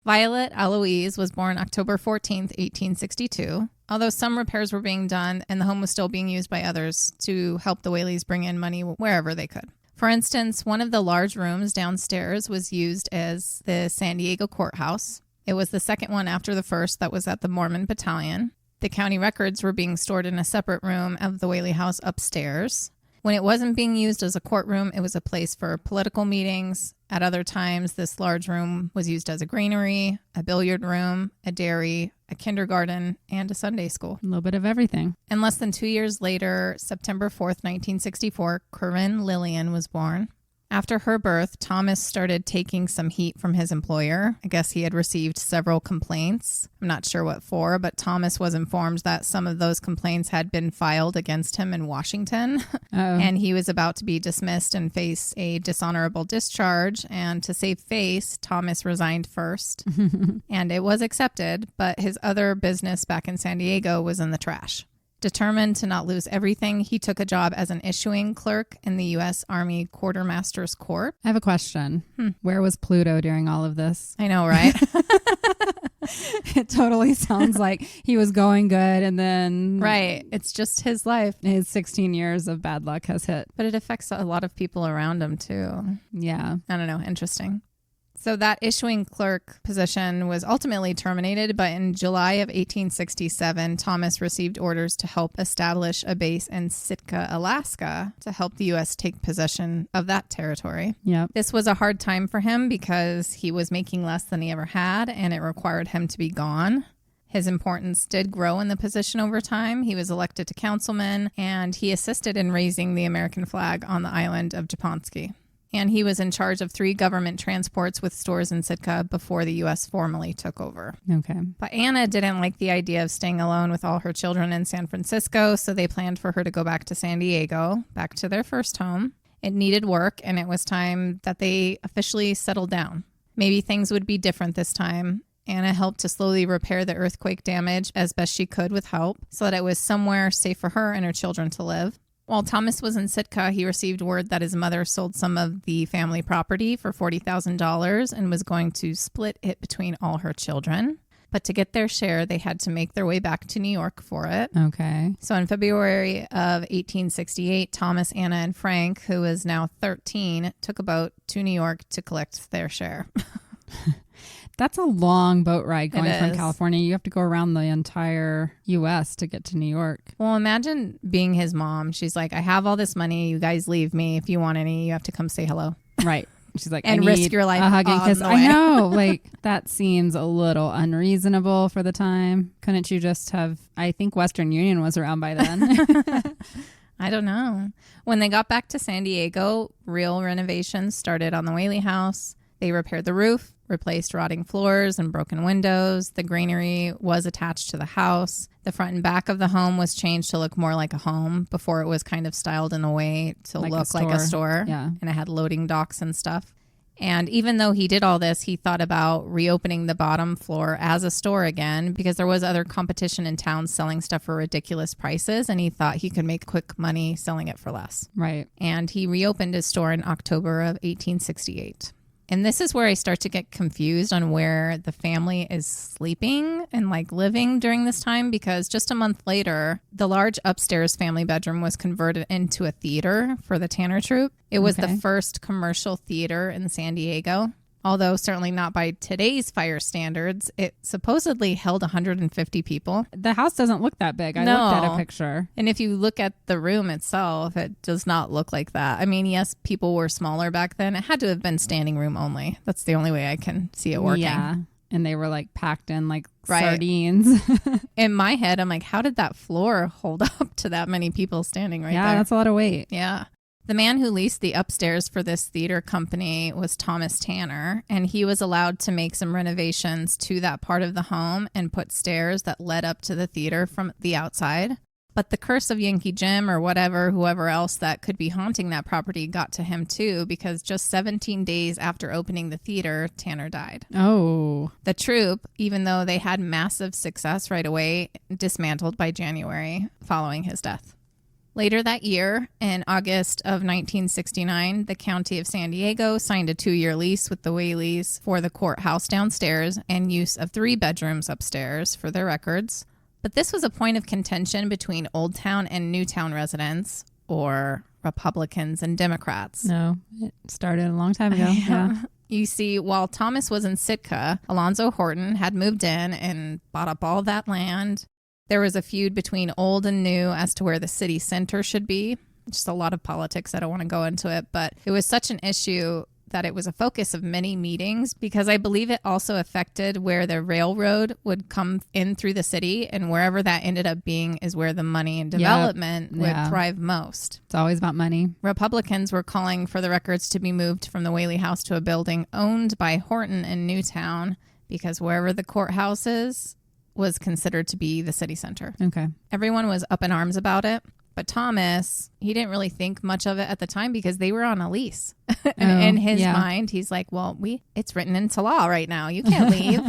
Violet Eloise was born October 14th, 1862. Although some repairs were being done and the home was still being used by others to help the Whaleys bring in money wherever they could. For instance, one of the large rooms downstairs was used as the San Diego courthouse. It was the second one after the first that was at the Mormon Battalion. The county records were being stored in a separate room of the Whaley House upstairs. When it wasn't being used as a courtroom, it was a place for political meetings. At other times, this large room was used as a granary, a billiard room, a dairy, a kindergarten, and a Sunday school. A little bit of everything. And less than 2 years later, September 4th, 1964, Corinne Lillian was born. After her birth, Thomas started taking some heat from his employer. I guess he had received several complaints. I'm not sure what for, but Thomas was informed that some of those complaints had been filed against him in Washington. And he was about to be dismissed and face a dishonorable discharge. And to save face, Thomas resigned first. And it was accepted, but his other business back in San Diego was in the trash. Determined to not lose everything, he took a job as an issuing clerk in the U.S. Army Quartermaster's Court. I have a question. Where was Pluto during all of this? I know, right? It totally sounds like he was going good and then... Right. It's just his life. His 16 years of bad luck has hit. But it affects a lot of people around him, too. Yeah. I don't know. Interesting. So that issuing clerk position was ultimately terminated, but in July of 1867, Thomas received orders to help establish a base in Sitka, Alaska, to help the U.S. take possession of that territory. Yep. This was a hard time for him because he was making less than he ever had, and it required him to be gone. His importance did grow in the position over time. He was elected to councilman, and he assisted in raising the American flag on the island of Japonski. And he was in charge of 3 government transports with stores in Sitka before the U.S. formally took over. Okay. But Anna didn't like the idea of staying alone with all her children in San Francisco, so they planned for her to go back to San Diego, back to their first home. It needed work, and it was time that they officially settled down. Maybe things would be different this time. Anna helped to slowly repair the earthquake damage as best she could with help, so that it was somewhere safe for her and her children to live. While Thomas was in Sitka, he received word that his mother sold some of the family property for $40,000 and was going to split it between all her children. But to get their share, they had to make their way back to New York for it. Okay. So in February of 1868, Thomas, Anna, and Frank, who is now 13, took a boat to New York to collect their share. That's a long boat ride going It from is. California. You have to go around the entire U.S. to get to New York. Well, imagine being his mom. She's like, I have all this money. You guys leave me. If you want any, you have to come say hello. Right. She's like, And I risk need your life a hug and on kiss. the I way. know. Like, that seems a little unreasonable for the time. Couldn't you just have, I think Western Union was around by then. I don't know. When they got back to San Diego, real renovations started on the Whaley House. They repaired the roof, replaced rotting floors and broken windows. The granary was attached to the house. The front and back of the home was changed to look more like a home. Before, it was kind of styled in a way to look like a store. Yeah. And it had loading docks and stuff. And even though he did all this, he thought about reopening the bottom floor as a store again because there was other competition in town selling stuff for ridiculous prices. And he thought he could make quick money selling it for less. Right. And he reopened his store in October of 1868. And this is where I start to get confused on where the family is sleeping and like living during this time, because just a month later, the large upstairs family bedroom was converted into a theater for the Tanner Troupe. It was the first commercial theater in San Diego. Although certainly not by today's fire standards, it supposedly held 150 people. The house doesn't look that big. I looked at a picture. And if you look at the room itself, it does not look like that. I mean, yes, people were smaller back then. It had to have been standing room only. That's the only way I can see it working. Yeah. And they were like packed in like sardines. In my head, I'm like, how did that floor hold up to that many people standing right there? Yeah, that's a lot of weight. Yeah. The man who leased the upstairs for this theater company was Thomas Tanner, and he was allowed to make some renovations to that part of the home and put stairs that led up to the theater from the outside. But the curse of Yankee Jim or whoever else that could be haunting that property got to him too, because just 17 days after opening the theater, Tanner died. Oh. The troupe, even though they had massive success right away, dismantled by January following his death. Later that year, in August of 1969, the County of San Diego signed a 2-year lease with the Whaleys for the courthouse downstairs and use of 3 bedrooms upstairs for their records. But this was a point of contention between Old Town and New Town residents, or Republicans and Democrats. No, it started a long time ago. Yeah. You see, while Thomas was in Sitka, Alonzo Horton had moved in and bought up all that land. There was a feud between old and new as to where the city center should be. Just a lot of politics. I don't want to go into it, but it was such an issue that it was a focus of many meetings, because I believe it also affected where the railroad would come in through the city, and wherever that ended up being is where the money and development would thrive most. It's always about money. Republicans were calling for the records to be moved from the Whaley House to a building owned by Horton in Newtown, because wherever the courthouse is was considered to be the city center. Okay. Everyone was up in arms about it. But Thomas, he didn't really think much of it at the time because they were on a lease. And in his mind, he's like, well, it's written into law right now. You can't leave.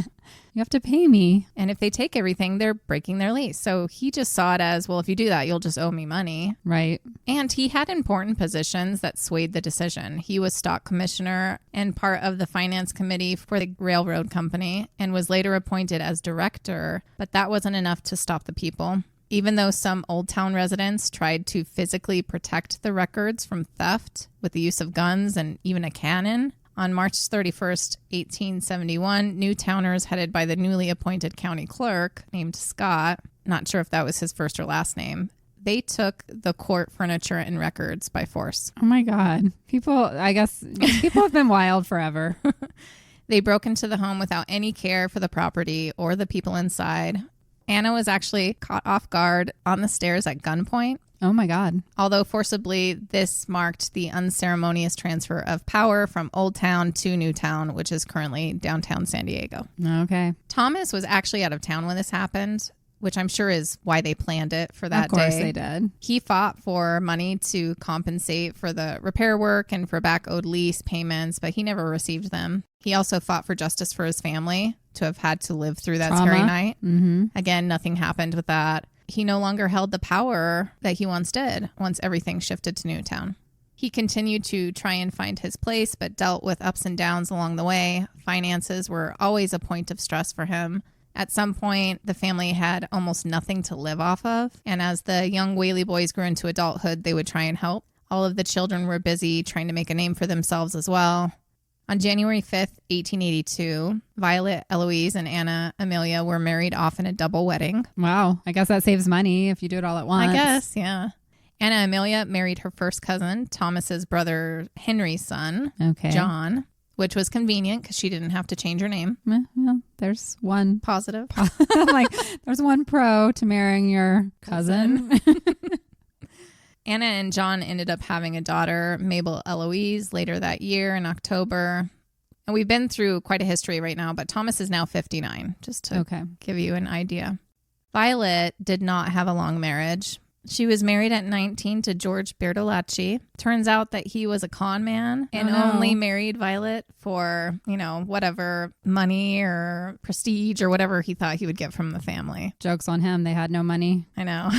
You have to pay me. And if they take everything, they're breaking their lease. So he just saw it as, well, if you do that, you'll just owe me money. Right. And he had important positions that swayed the decision. He was stock commissioner and part of the finance committee for the railroad company and was later appointed as director. But that wasn't enough to stop the people. Even though some Old Town residents tried to physically protect the records from theft with the use of guns and even a cannon, on March 31st, 1871, Newtowners headed by the newly appointed county clerk named Scott, not sure if that was his first or last name, they took the court furniture and records by force. Oh my God. People have been wild forever. They broke into the home without any care for the property or the people inside. Anna was actually caught off guard on the stairs at gunpoint. Oh my God. Although forcibly, this marked the unceremonious transfer of power from Old Town to Newtown, which is currently downtown San Diego. Okay. Thomas was actually out of town when this happened, which I'm sure is why they planned it for that day. Of course they did. He fought for money to compensate for the repair work and for back owed lease payments, but he never received them. He also fought for justice for his family to have had to live through that Trauma. scary night. Mm-hmm. Again, nothing happened with that. He no longer held the power that he once did once everything shifted to Newtown. He continued to try and find his place, but dealt with ups and downs along the way. Finances were always a point of stress for him. At some point, the family had almost nothing to live off of. And as the young Whaley boys grew into adulthood, they would try and help. All of the children were busy trying to make a name for themselves as well. On January 5th, 1882, Violet, Eloise, and Anna Amelia were married off in a double wedding. Wow. I guess that saves money if you do it all at once. I guess, yeah. Anna Amelia married her first cousin, Thomas's brother Henry's son, John, which was convenient because she didn't have to change her name. Well, there's one positive. Like, there's one pro to marrying your cousin. Anna and John ended up having a daughter, Mabel Eloise, later that year in October. And we've been through quite a history right now, but Thomas is now 59, just to give you an idea. Violet did not have a long marriage. She was married at 19 to George Bertolacci. Turns out that he was a con man and only married Violet for, whatever money or prestige or whatever he thought he would get from the family. Joke's on him. They had no money. I know.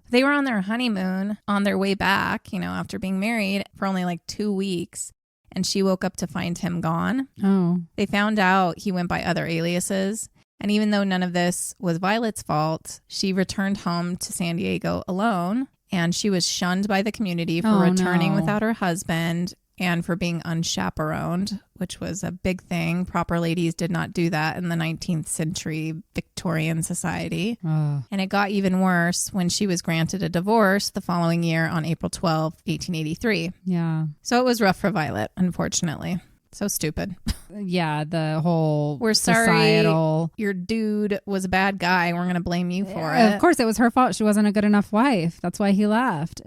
They were on their honeymoon on their way back, after being married for only like 2 weeks. And she woke up to find him gone. Oh. They found out he went by other aliases. And even though none of this was Violet's fault, she returned home to San Diego alone. And she was shunned by the community for returning without her husband and for being unchaperoned, which was a big thing. Proper ladies did not do that in the 19th century Victorian society. And it got even worse when she was granted a divorce the following year on April 12, 1883. Yeah. So it was rough for Violet, unfortunately. So stupid. Yeah, the whole We're sorry societal... your dude was a bad guy. We're going to blame you for it. Of course, it was her fault. She wasn't a good enough wife. That's why he left.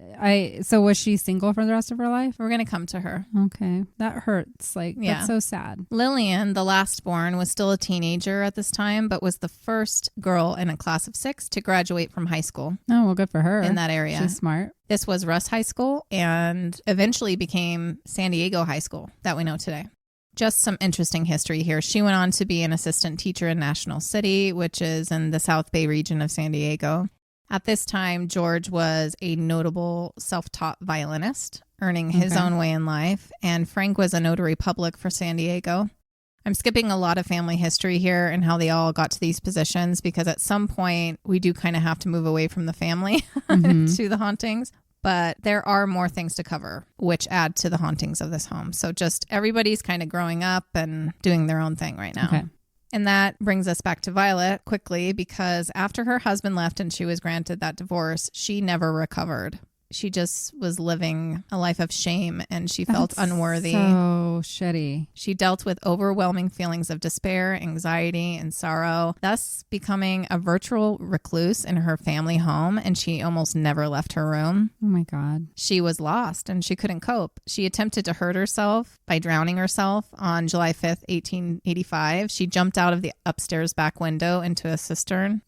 So was she single for the rest of her life? We're going to come to her. Okay. That hurts. That's so sad. Lillian, the last born, was still a teenager at this time, but was the first girl in a class of 6 to graduate from high school. Oh, well, good for her. In that area. She's smart. This was Russ High School and eventually became San Diego High School that we know today. Just some interesting history here. She went on to be an assistant teacher in National City, which is in the South Bay region of San Diego. At this time, George was a notable self-taught violinist, earning his own way in life, and Frank was a notary public for San Diego. I'm skipping a lot of family history here and how they all got to these positions because at some point we do kind of have to move away from the family to the hauntings. But there are more things to cover, which add to the hauntings of this home. So just everybody's kind of growing up and doing their own thing right now. Okay. And that brings us back to Violet quickly because after her husband left and she was granted that divorce, she never recovered. She just was living a life of shame and she felt unworthy. So shitty. She dealt with overwhelming feelings of despair, anxiety, and sorrow, thus becoming a virtual recluse in her family home, and she almost never left her room. Oh my God. She was lost and she couldn't cope. She attempted to hurt herself by drowning herself on July 5th, 1885. She jumped out of the upstairs back window into a cistern.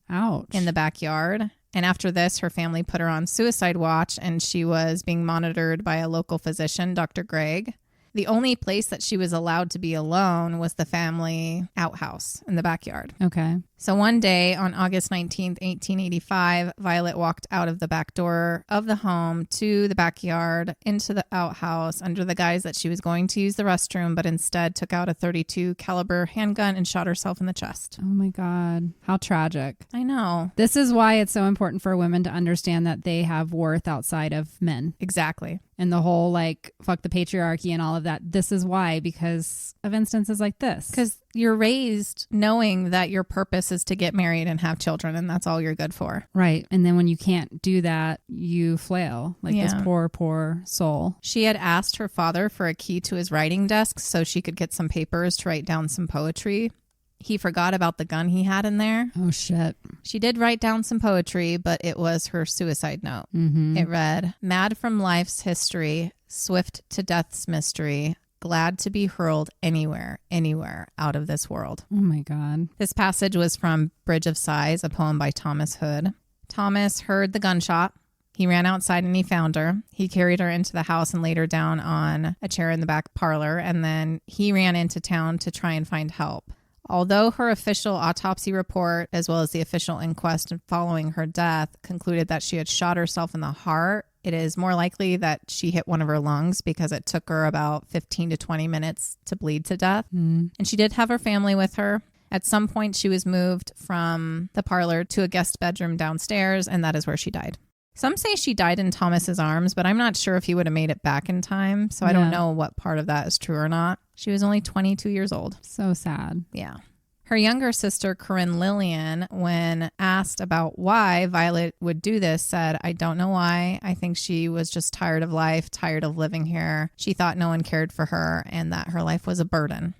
Ouch. In the backyard. And after this, her family put her on suicide watch and she was being monitored by a local physician, Dr. Gregg. The only place that she was allowed to be alone was the family outhouse in the backyard. Okay. So one day on August 19th, 1885, Violet walked out of the back door of the home to the backyard into the outhouse under the guise that she was going to use the restroom, but instead took out a .32 caliber handgun and shot herself in the chest. Oh my God. How tragic. I know. This is why it's so important for women to understand that they have worth outside of men. Exactly. And the whole like, fuck the patriarchy and all of that. This is why, because of instances like this. Because you're raised knowing that your purpose is to get married and have children, and that's all you're good for. Right. And then when you can't do that, you flail like this poor soul. She had asked her father for a key to his writing desk so she could get some papers to write down some poetry. He forgot about the gun he had in there. Oh, shit. She did write down some poetry, but it was her suicide note. Mm-hmm. It read, "Mad from life's history, swift to death's mystery, glad to be hurled anywhere, anywhere out of this world." Oh, my God. This passage was from Bridge of Sighs, a poem by Thomas Hood. Thomas heard the gunshot. He ran outside and he found her. He carried her into the house and laid her down on a chair in the back parlor, and then he ran into town to try and find help. Although her official autopsy report, as well as the official inquest following her death, concluded that she had shot herself in the heart, it is more likely that she hit one of her lungs because it took her about 15 to 20 minutes to bleed to death. And she did have her family with her. At some point, she was moved from the parlor to a guest bedroom downstairs, and that is where she died. Some say she died in Thomas's arms, but I'm not sure if he would have made it back in time, so I don't know what part of that is true or not. She was only 22 years old. So sad. Yeah. Her younger sister, Corinne Lillian, when asked about why Violet would do this, said, "I don't know why. I think she was just tired of life, tired of living here. She thought no one cared for her and that her life was a burden."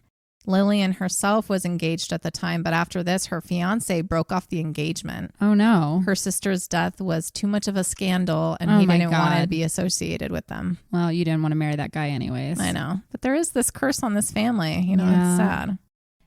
Lillian herself was engaged at the time, but after this, her fiance broke off the engagement. Oh, no. Her sister's death was too much of a scandal, and he didn't want to be associated with them. Well, you didn't want to marry that guy anyways. I know. But there is this curse on this family. You know, it's sad.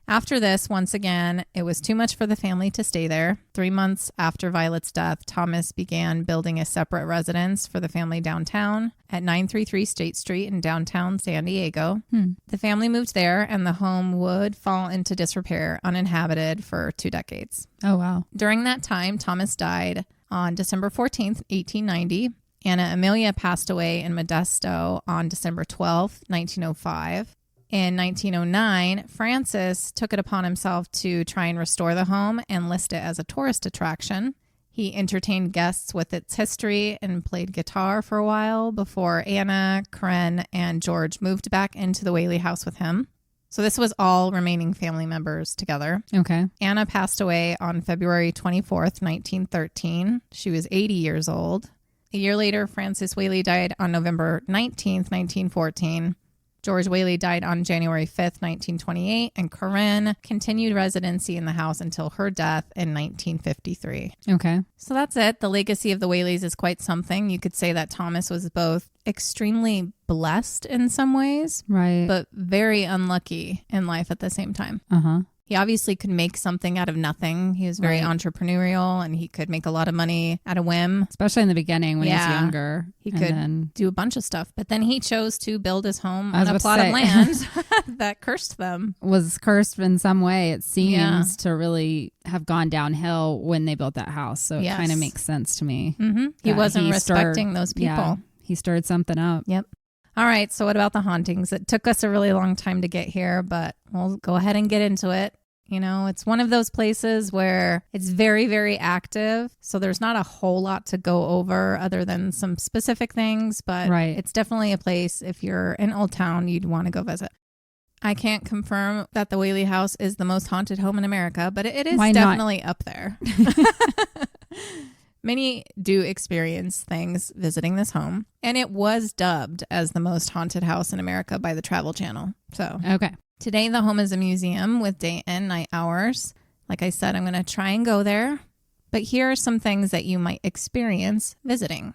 After this, once again, it was too much for the family to stay there. 3 months after Violet's death, Thomas began building a separate residence for the family downtown at 933 State Street in downtown San Diego. The family moved there, and the home would fall into disrepair, uninhabited for 2 decades. Oh, wow. During that time, Thomas died on December 14th, 1890. Anna Amelia passed away in Modesto on December 12th, 1905. In 1909, Francis took it upon himself to try and restore the home and list it as a tourist attraction. He entertained guests with its history and played guitar for a while before Anna, Corinne, and George moved back into the Whaley House with him. So this was all remaining family members together. Okay. Anna passed away on February 24th, 1913. She was 80 years old. A year later, Francis Whaley died on November 19th, 1914. George Whaley died on January 5th, 1928, and Corinne continued residency in the house until her death in 1953. Okay. So that's it. The legacy of the Whaleys is quite something. You could say that Thomas was both extremely blessed in some ways, right, but very unlucky in life at the same time. Uh-huh. He obviously could make something out of nothing. He was very entrepreneurial, and he could make a lot of money at a whim. Especially in the beginning when he was younger. He could do a bunch of stuff. But then he chose to build his home on a plot of land that cursed them. Was cursed in some way, it seems, to really have gone downhill when they built that house. So it kind of makes sense to me. Mm-hmm. He wasn't respecting those people. Yeah, he stirred something up. Yep. All right. So what about the hauntings? It took us a really long time to get here, but we'll go ahead and get into it. You know, it's one of those places where it's very, very active. So there's not a whole lot to go over other than some specific things, but it's definitely a place, if you're in Old Town, you'd want to go visit. I can't confirm that the Whaley House is the most haunted home in America, but it is definitely up there. Many do experience things visiting this home, and it was dubbed as the most haunted house in America by the Travel Channel. So, okay. Today, the home is a museum with day and night hours. Like I said, I'm going to try and go there. But here are some things that you might experience visiting.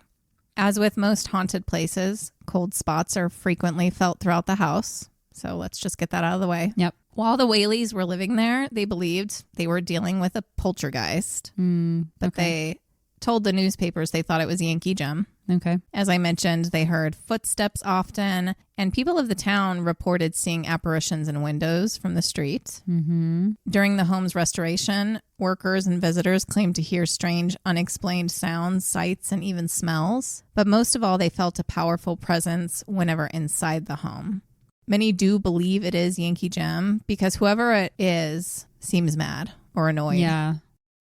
As with most haunted places, cold spots are frequently felt throughout the house. So let's just get that out of the way. Yep. While the Whaleys were living there, they believed they were dealing with a poltergeist. But they told the newspapers they thought it was Yankee Jim. Okay. As I mentioned, they heard footsteps often, and people of the town reported seeing apparitions in windows from the street. Mm-hmm. During the home's restoration, workers and visitors claimed to hear strange, unexplained sounds, sights, and even smells. But most of all, they felt a powerful presence whenever inside the home. Many do believe it is Yankee Jim because whoever it is seems mad or annoyed. Yeah.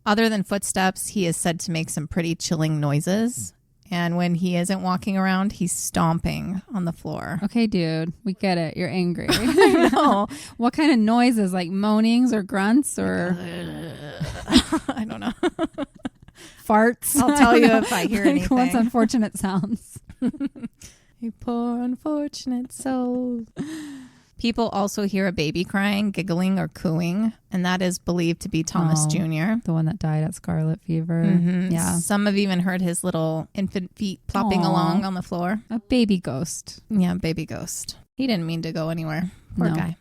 Other than footsteps, he is said to make some pretty chilling noises. And when he isn't walking around, he's stomping on the floor. Okay, dude, we get it. You're angry. I know. What kind of noises? Like moanings or grunts or I don't know. farts? I'll tell you if I hear anything. What's unfortunate sounds? You poor unfortunate soul. People also hear a baby crying, giggling, or cooing, and that is believed to be Thomas Jr. The one that died at scarlet fever. Mm-hmm. Yeah. Some have even heard his little infant feet plopping along on the floor. A baby ghost. Yeah, baby ghost. He didn't mean to go anywhere. Poor guy.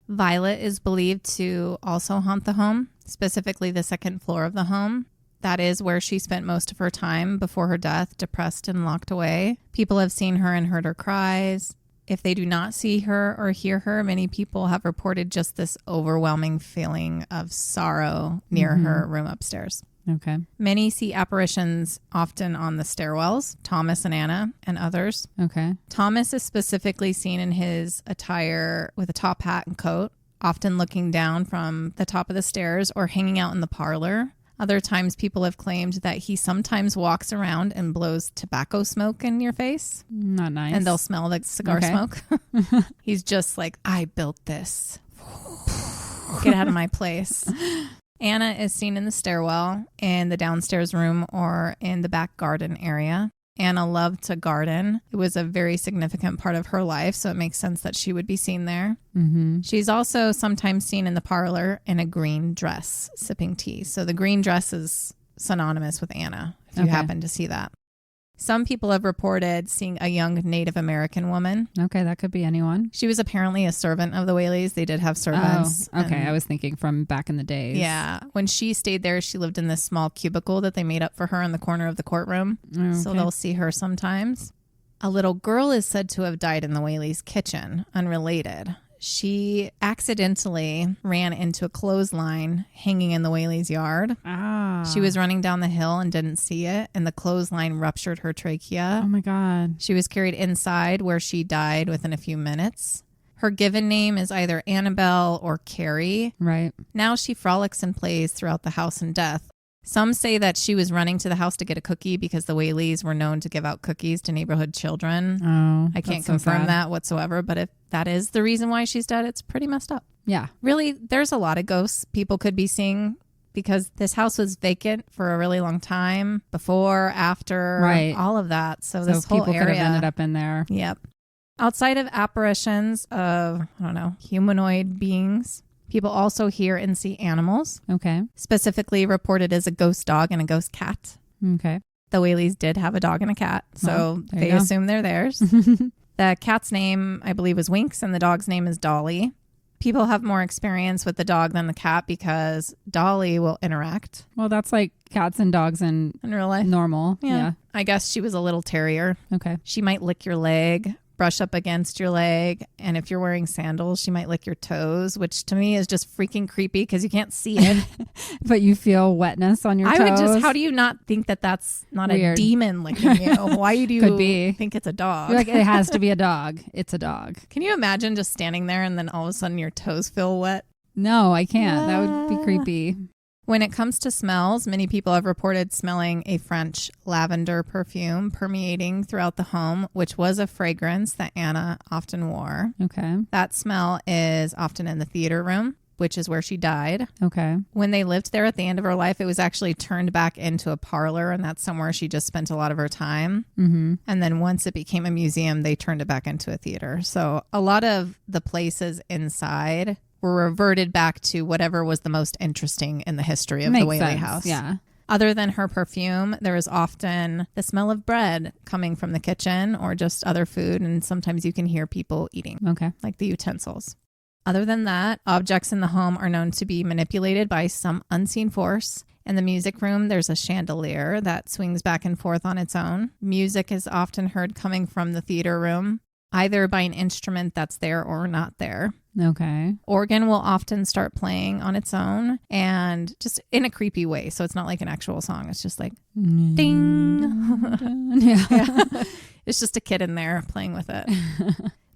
Violet is believed to also haunt the home, specifically the second floor of the home. That is where she spent most of her time before her death, depressed and locked away. People have seen her and heard her cries. If they do not see her or hear her, many people have reported just this overwhelming feeling of sorrow near her room upstairs. Okay. Many see apparitions often on the stairwells, Thomas and Anna and others. Okay. Thomas is specifically seen in his attire with a top hat and coat, often looking down from the top of the stairs or hanging out in the parlor. Other times people have claimed that he sometimes walks around and blows tobacco smoke in your face. Not nice. And they'll smell the cigar smoke. He's just like, I built this. Get out of my place. Anna is seen in the stairwell, in the downstairs room, or in the back garden area. Anna loved to garden. It was a very significant part of her life, so it makes sense that she would be seen there. Mm-hmm. She's also sometimes seen in the parlor in a green dress, sipping tea. So the green dress is synonymous with Anna, if you happen to see that. Some people have reported seeing a young Native American woman. Okay, that could be anyone. She was apparently a servant of the Whaleys. They did have servants. Oh, okay. I was thinking from back in the days. Yeah. When she stayed there, she lived in this small cubicle that they made up for her in the corner of the courtroom. Okay. So they'll see her sometimes. A little girl is said to have died in the Whaleys' kitchen, unrelated. She accidentally ran into a clothesline hanging in the Whaleys' yard. Ah. She was running down the hill and didn't see it, and the clothesline ruptured her trachea. Oh my God. She was carried inside where she died within a few minutes. Her given name is either Annabelle or Carrie. Right. Now she frolics and plays throughout the house in death. Some say that she was running to the house to get a cookie because the Whaleys were known to give out cookies to neighborhood children. Oh, I can't confirm that whatsoever, but if that is the reason why she's dead, it's pretty messed up. Yeah. Really, there's a lot of ghosts people could be seeing because this house was vacant for a really long time, before, after, right, all of that. So this whole people area could have ended up in there. Yep. Outside of apparitions of, humanoid beings, people also hear and see animals. Okay. Specifically reported as a ghost dog and a ghost cat. Okay. The Whaleys did have a dog and a cat, so they assume they're theirs. The cat's name, I believe, was Winks, and the dog's name is Dolly. People have more experience with the dog than the cat because Dolly will interact. Well, that's like cats and dogs in real life. Normal. Yeah. I guess she was a little terrier. Okay. She might lick your leg, brush up against your leg, and if you're wearing sandals, she might lick your toes, which to me is just freaking creepy because you can't see it. But you feel wetness on your toes. How do you not think that that's not weird. A demon licking you? Why do you think it's a dog? You're like, it has to be a dog. It's a dog. Can you imagine just standing there and then all of a sudden your toes feel wet? No, I can't. That would be creepy. When it comes to smells, many people have reported smelling a French lavender perfume permeating throughout the home, which was a fragrance that Anna often wore. Okay. That smell is often in the theater room, which is where she died. Okay. When they lived there at the end of her life, it was actually turned back into a parlor, and that's somewhere she just spent a lot of her time. Mm-hmm. And then once it became a museum, they turned it back into a theater. So a lot of the places inside were reverted back to whatever was the most interesting in the history of the Whaley House. Yeah. Other than her perfume, there is often the smell of bread coming from the kitchen or just other food. And sometimes you can hear people eating, like the utensils. Other than that, objects in the home are known to be manipulated by some unseen force. In the music room, there's a chandelier that swings back and forth on its own. Music is often heard coming from the theater room, either by an instrument that's there or not there. Okay. Organ will often start playing on its own and just in a creepy way. So it's not like an actual song. It's just like ding. Yeah. It's just a kid in there playing with it.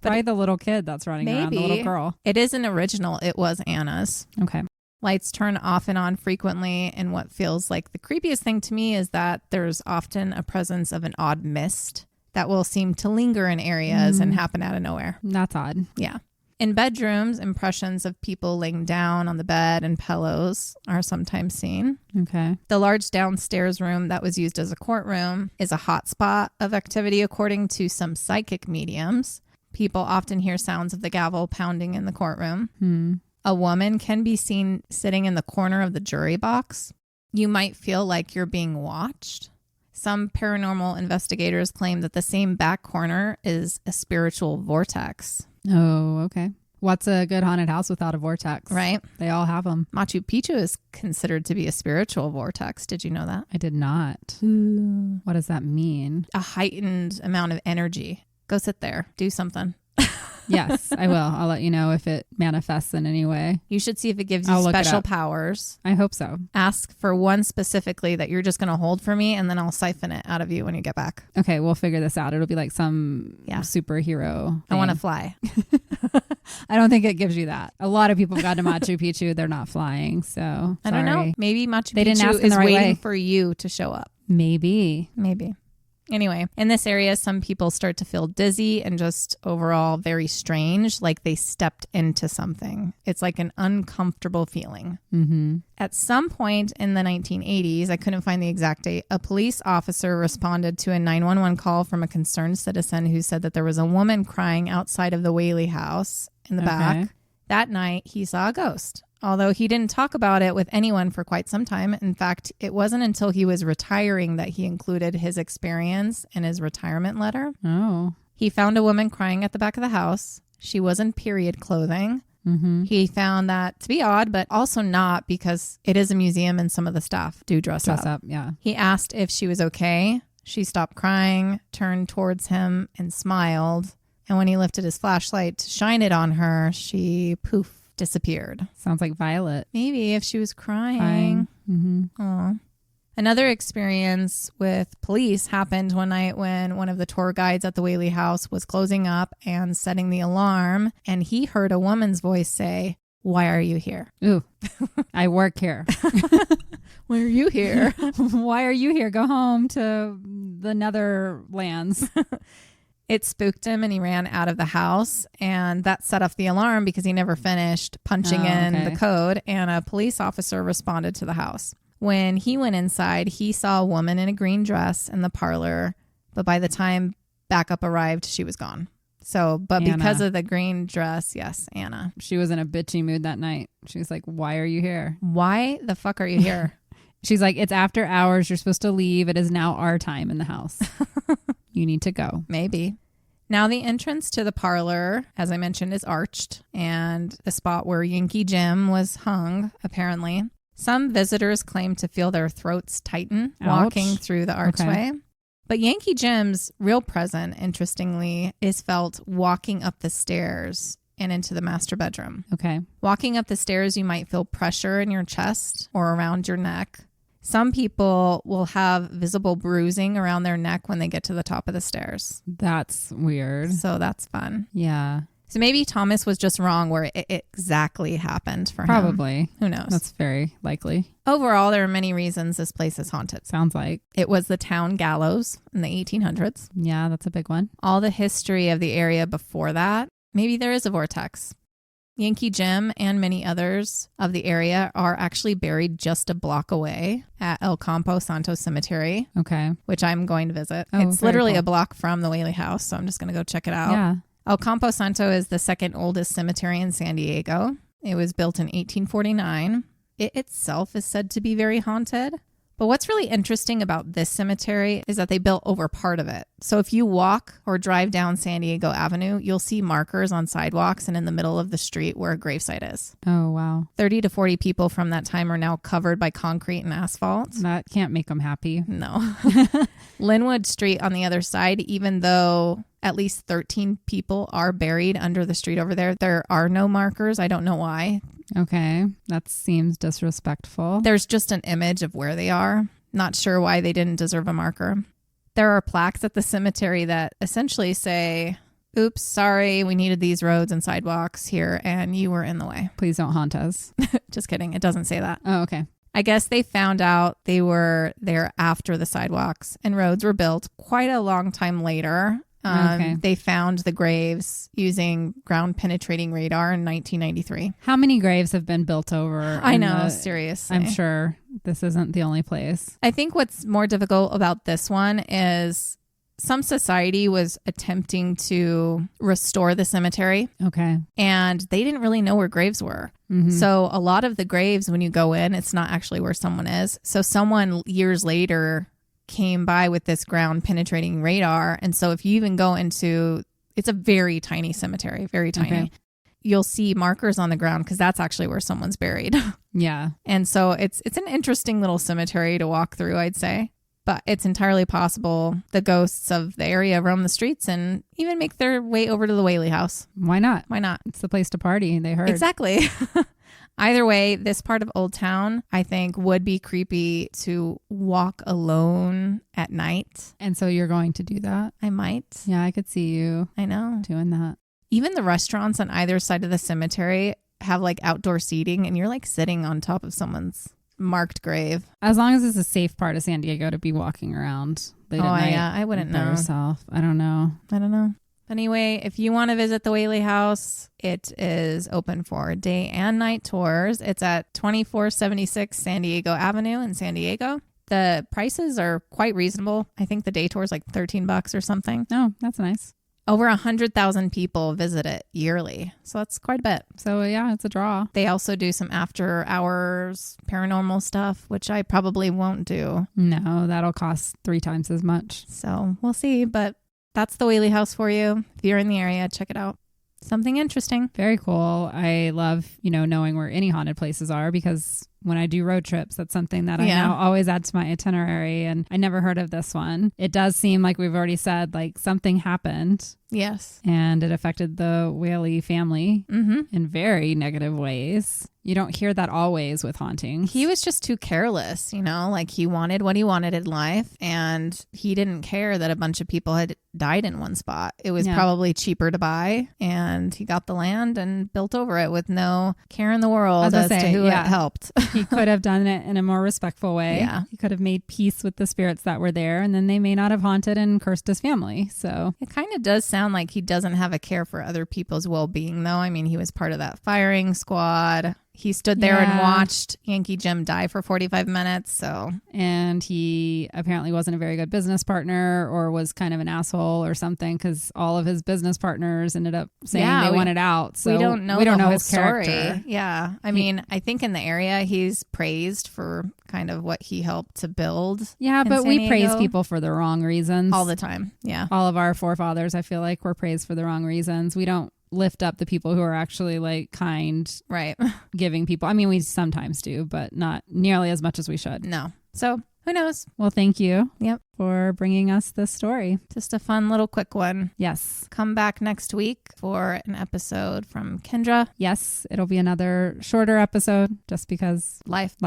Probably the little kid that's running around, the little girl. It is an original. It was Anna's. Okay. Lights turn off and on frequently. And what feels like the creepiest thing to me is that there's often a presence of an odd mist that will seem to linger in areas and happen out of nowhere. That's odd. Yeah. In bedrooms, impressions of people laying down on the bed and pillows are sometimes seen. Okay. The large downstairs room that was used as a courtroom is a hot spot of activity according to some psychic mediums. People often hear sounds of the gavel pounding in the courtroom. A woman can be seen sitting in the corner of the jury box. You might feel like you're being watched. Some paranormal investigators claim that the same back corner is a spiritual vortex. Oh, okay. What's a good haunted house without a vortex? Right. They all have them. Machu Picchu is considered to be a spiritual vortex. Did you know that? I did not. Ooh. What does that mean? A heightened amount of energy. Go sit there. Do something. Yes, I will. I'll let you know if it manifests in any way. You should see if it gives you special powers. I hope so. Ask for one specifically that you're just going to hold for me, and then I'll siphon it out of you when you get back. Okay, we'll figure this out. It'll be like some superhero thing. I want to fly. I don't think it gives you that. A lot of people have gone to Machu Picchu. They're not flying, so I don't know. Maybe Machu They didn't Picchu ask in is the right waiting way. for you to show up. Maybe. Anyway, in this area, some people start to feel dizzy and just overall very strange, like they stepped into something. It's like an uncomfortable feeling. Mm-hmm. At some point in the 1980s, I couldn't find the exact date, a police officer responded to a 911 call from a concerned citizen who said that there was a woman crying outside of the Whaley House in the back. That night, he saw a ghost. Although he didn't talk about it with anyone for quite some time. In fact, it wasn't until he was retiring that he included his experience in his retirement letter. Oh. He found a woman crying at the back of the house. She was in period clothing. Mm-hmm. He found that to be odd, but also not, because it is a museum and some of the staff do dress up. Yeah. He asked if she was okay. She stopped crying, turned towards him, and smiled. And when he lifted his flashlight to shine it on her, she disappeared. Sounds like Violet. Maybe if she was crying. Mm-hmm. Another experience with police happened one night when one of the tour guides at the Whaley House was closing up and setting the alarm, and he heard a woman's voice say, "Why are you here?" Ooh, I work here. Why are you here? Why are you here? Go home to the Netherlands. It spooked him and he ran out of the house, and that set off the alarm because he never finished punching in the code, and a police officer responded to the house. When he went inside, he saw a woman in a green dress in the parlor, but by the time backup arrived, she was gone. Because of the green dress, yes, Anna. She was in a bitchy mood that night. She was like, "Why are you here? Why the fuck are you here?" She's like, "It's after hours. You're supposed to leave. It is now our time in the house. You need to go." Maybe. Now the entrance to the parlor, as I mentioned, is arched, and the spot where Yankee Jim was hung, apparently. Some visitors claim to feel their throats tighten walking through the archway. Okay. But Yankee Jim's real presence, interestingly, is felt walking up the stairs and into the master bedroom. Okay. Walking up the stairs, you might feel pressure in your chest or around your neck. Some people will have visible bruising around their neck when they get to the top of the stairs. That's weird. So that's fun. Yeah. So maybe Thomas was just wrong where it exactly happened for him. Probably. Who knows? That's very likely. Overall, there are many reasons this place is haunted. Sounds like. It was the town gallows in the 1800s. Yeah, that's a big one. All the history of the area before that. Maybe there is a vortex. Yankee Jim and many others of the area are actually buried just a block away at El Campo Santo Cemetery. Okay. Which I'm going to visit. Oh, it's literally cool. A block from the Whaley House, so I'm just going to go check it out. Yeah. El Campo Santo is the second oldest cemetery in San Diego. It was built in 1849. It itself is said to be very haunted, But what's really interesting about this cemetery is that they built over part of it. So if you walk or drive down San Diego Avenue, you'll see markers on sidewalks and in the middle of the street where a gravesite is. Oh, wow. 30 to 40 people from that time are now covered by concrete and asphalt. That can't make them happy. No. Linwood Street on the other side, even though at least 13 people are buried under the street over there, there are no markers. I don't know why. Okay. That seems disrespectful. There's just an image of where they are. Not sure why they didn't deserve a marker. There are plaques at the cemetery that essentially say, oops, sorry, we needed these roads and sidewalks here and you were in the way. Please don't haunt us. Just kidding. It doesn't say that. Oh, okay. I guess they found out they were there after the sidewalks and roads were built quite a long time later. Okay. They found the graves using ground penetrating radar in 1993. How many graves have been built over? I know, seriously. I'm sure this isn't the only place. I think what's more difficult about this one is some society was attempting to restore the cemetery. Okay. And they didn't really know where graves were. Mm-hmm. So a lot of the graves, when you go in, it's not actually where someone is. So someone years later came by with this ground penetrating radar. And so if you even go into, it's a very tiny cemetery, very tiny. Okay. You'll see markers on the ground because that's actually where someone's buried. Yeah. And so it's an interesting little cemetery to walk through, I'd say. But it's entirely possible the ghosts of the area roam the streets and even make their way over to the Whaley House. Why not? Why not? It's the place to party, they heard. Exactly. Either way, this part of Old Town, I think, would be creepy to walk alone at night. And so you're going to do that? I might. Yeah, I could see you I know. doing that. Even the restaurants on either side of the cemetery have like outdoor seating and you're like sitting on top of someone's marked grave. As long as it's a safe part of San Diego to be walking around late at night. Yeah, I wouldn't by know. yourself. I don't know. Anyway, if you want to visit the Whaley House, it is open for day and night tours. It's at 2476 San Diego Avenue in San Diego. The prices are quite reasonable. I think the day tour is like $13 or something. Oh, that's nice. Over 100,000 people visit it yearly. So that's quite a bit. So yeah, it's a draw. They also do some after hours paranormal stuff, which I probably won't do. No, that'll cost 3 times as much. So we'll see. But that's the Whaley House for you. If you're in the area, check it out. Something interesting. Very cool. I love, knowing where any haunted places are because when I do road trips, that's something that I now always add to my itinerary. And I never heard of this one. It does seem like we've already said, like something happened. Yes. And it affected the Whaley family in very negative ways. You don't hear that always with hauntings. He was just too careless, like he wanted what he wanted in life and he didn't care that a bunch of people had died in one spot. It was probably cheaper to buy and he got the land and built over it with no care in the world as to who it helped. He could have done it in a more respectful way. Yeah. He could have made peace with the spirits that were there and then they may not have haunted and cursed his family. So it kind of does sound like he doesn't have a care for other people's well-being though. I mean, he was part of that firing squad. He stood there and watched Yankee Jim die for 45 minutes. And he apparently wasn't a very good business partner or was kind of an asshole or something because all of his business partners ended up saying they wanted out. So we don't know his story. Character. Yeah. I mean, I think in the area he's praised for kind of what he helped to build. Yeah, but we praise people for the wrong reasons. All the time. Yeah. All of our forefathers, I feel like, were praised for the wrong reasons. We don't lift up the people who are actually like kind, right? Giving people. I mean, we sometimes do, but not nearly as much as we should. No. So who knows? Well, thank you. Yep. For bringing us this story. Just a fun little quick one. Yes. Come back next week for an episode from Kendra. Yes. It'll be another shorter episode just because life.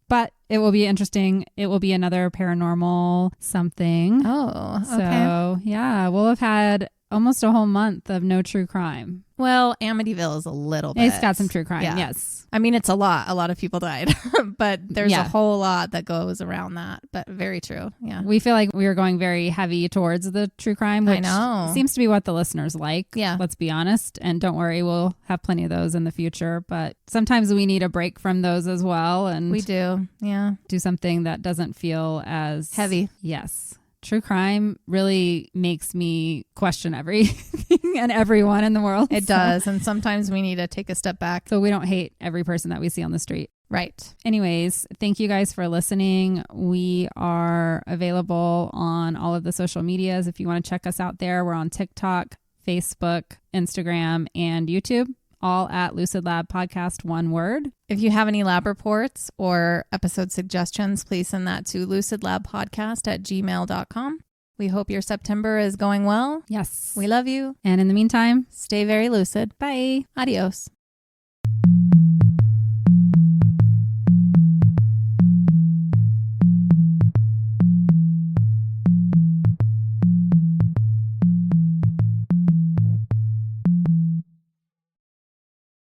But it will be interesting. It will be another paranormal something. Oh, okay. So yeah, we'll have had almost a whole month of no true crime. Well, Amityville is a little bit. It's got some true crime, yes. I mean, it's a lot. A lot of people died, but there's a whole lot that goes around that. But very true, yeah. We feel like we are going very heavy towards the true crime, which seems to be what the listeners like. Yeah. Let's be honest. And don't worry, we'll have plenty of those in the future. But sometimes we need a break from those as well. And we do, yeah. Do something that doesn't feel as heavy. Yes. True crime really makes me question everything and everyone in the world. It does. And sometimes we need to take a step back. So we don't hate every person that we see on the street. Right. Anyways, thank you guys for listening. We are available on all of the social medias. If you want to check us out there, we're on TikTok, Facebook, Instagram, and YouTube, all at Lucid Lab Podcast, one word. If you have any lab reports or episode suggestions, please send that to lucidlabpodcast@gmail.com. We hope your September is going well. Yes. We love you. And in the meantime, stay very lucid. Bye. Adios.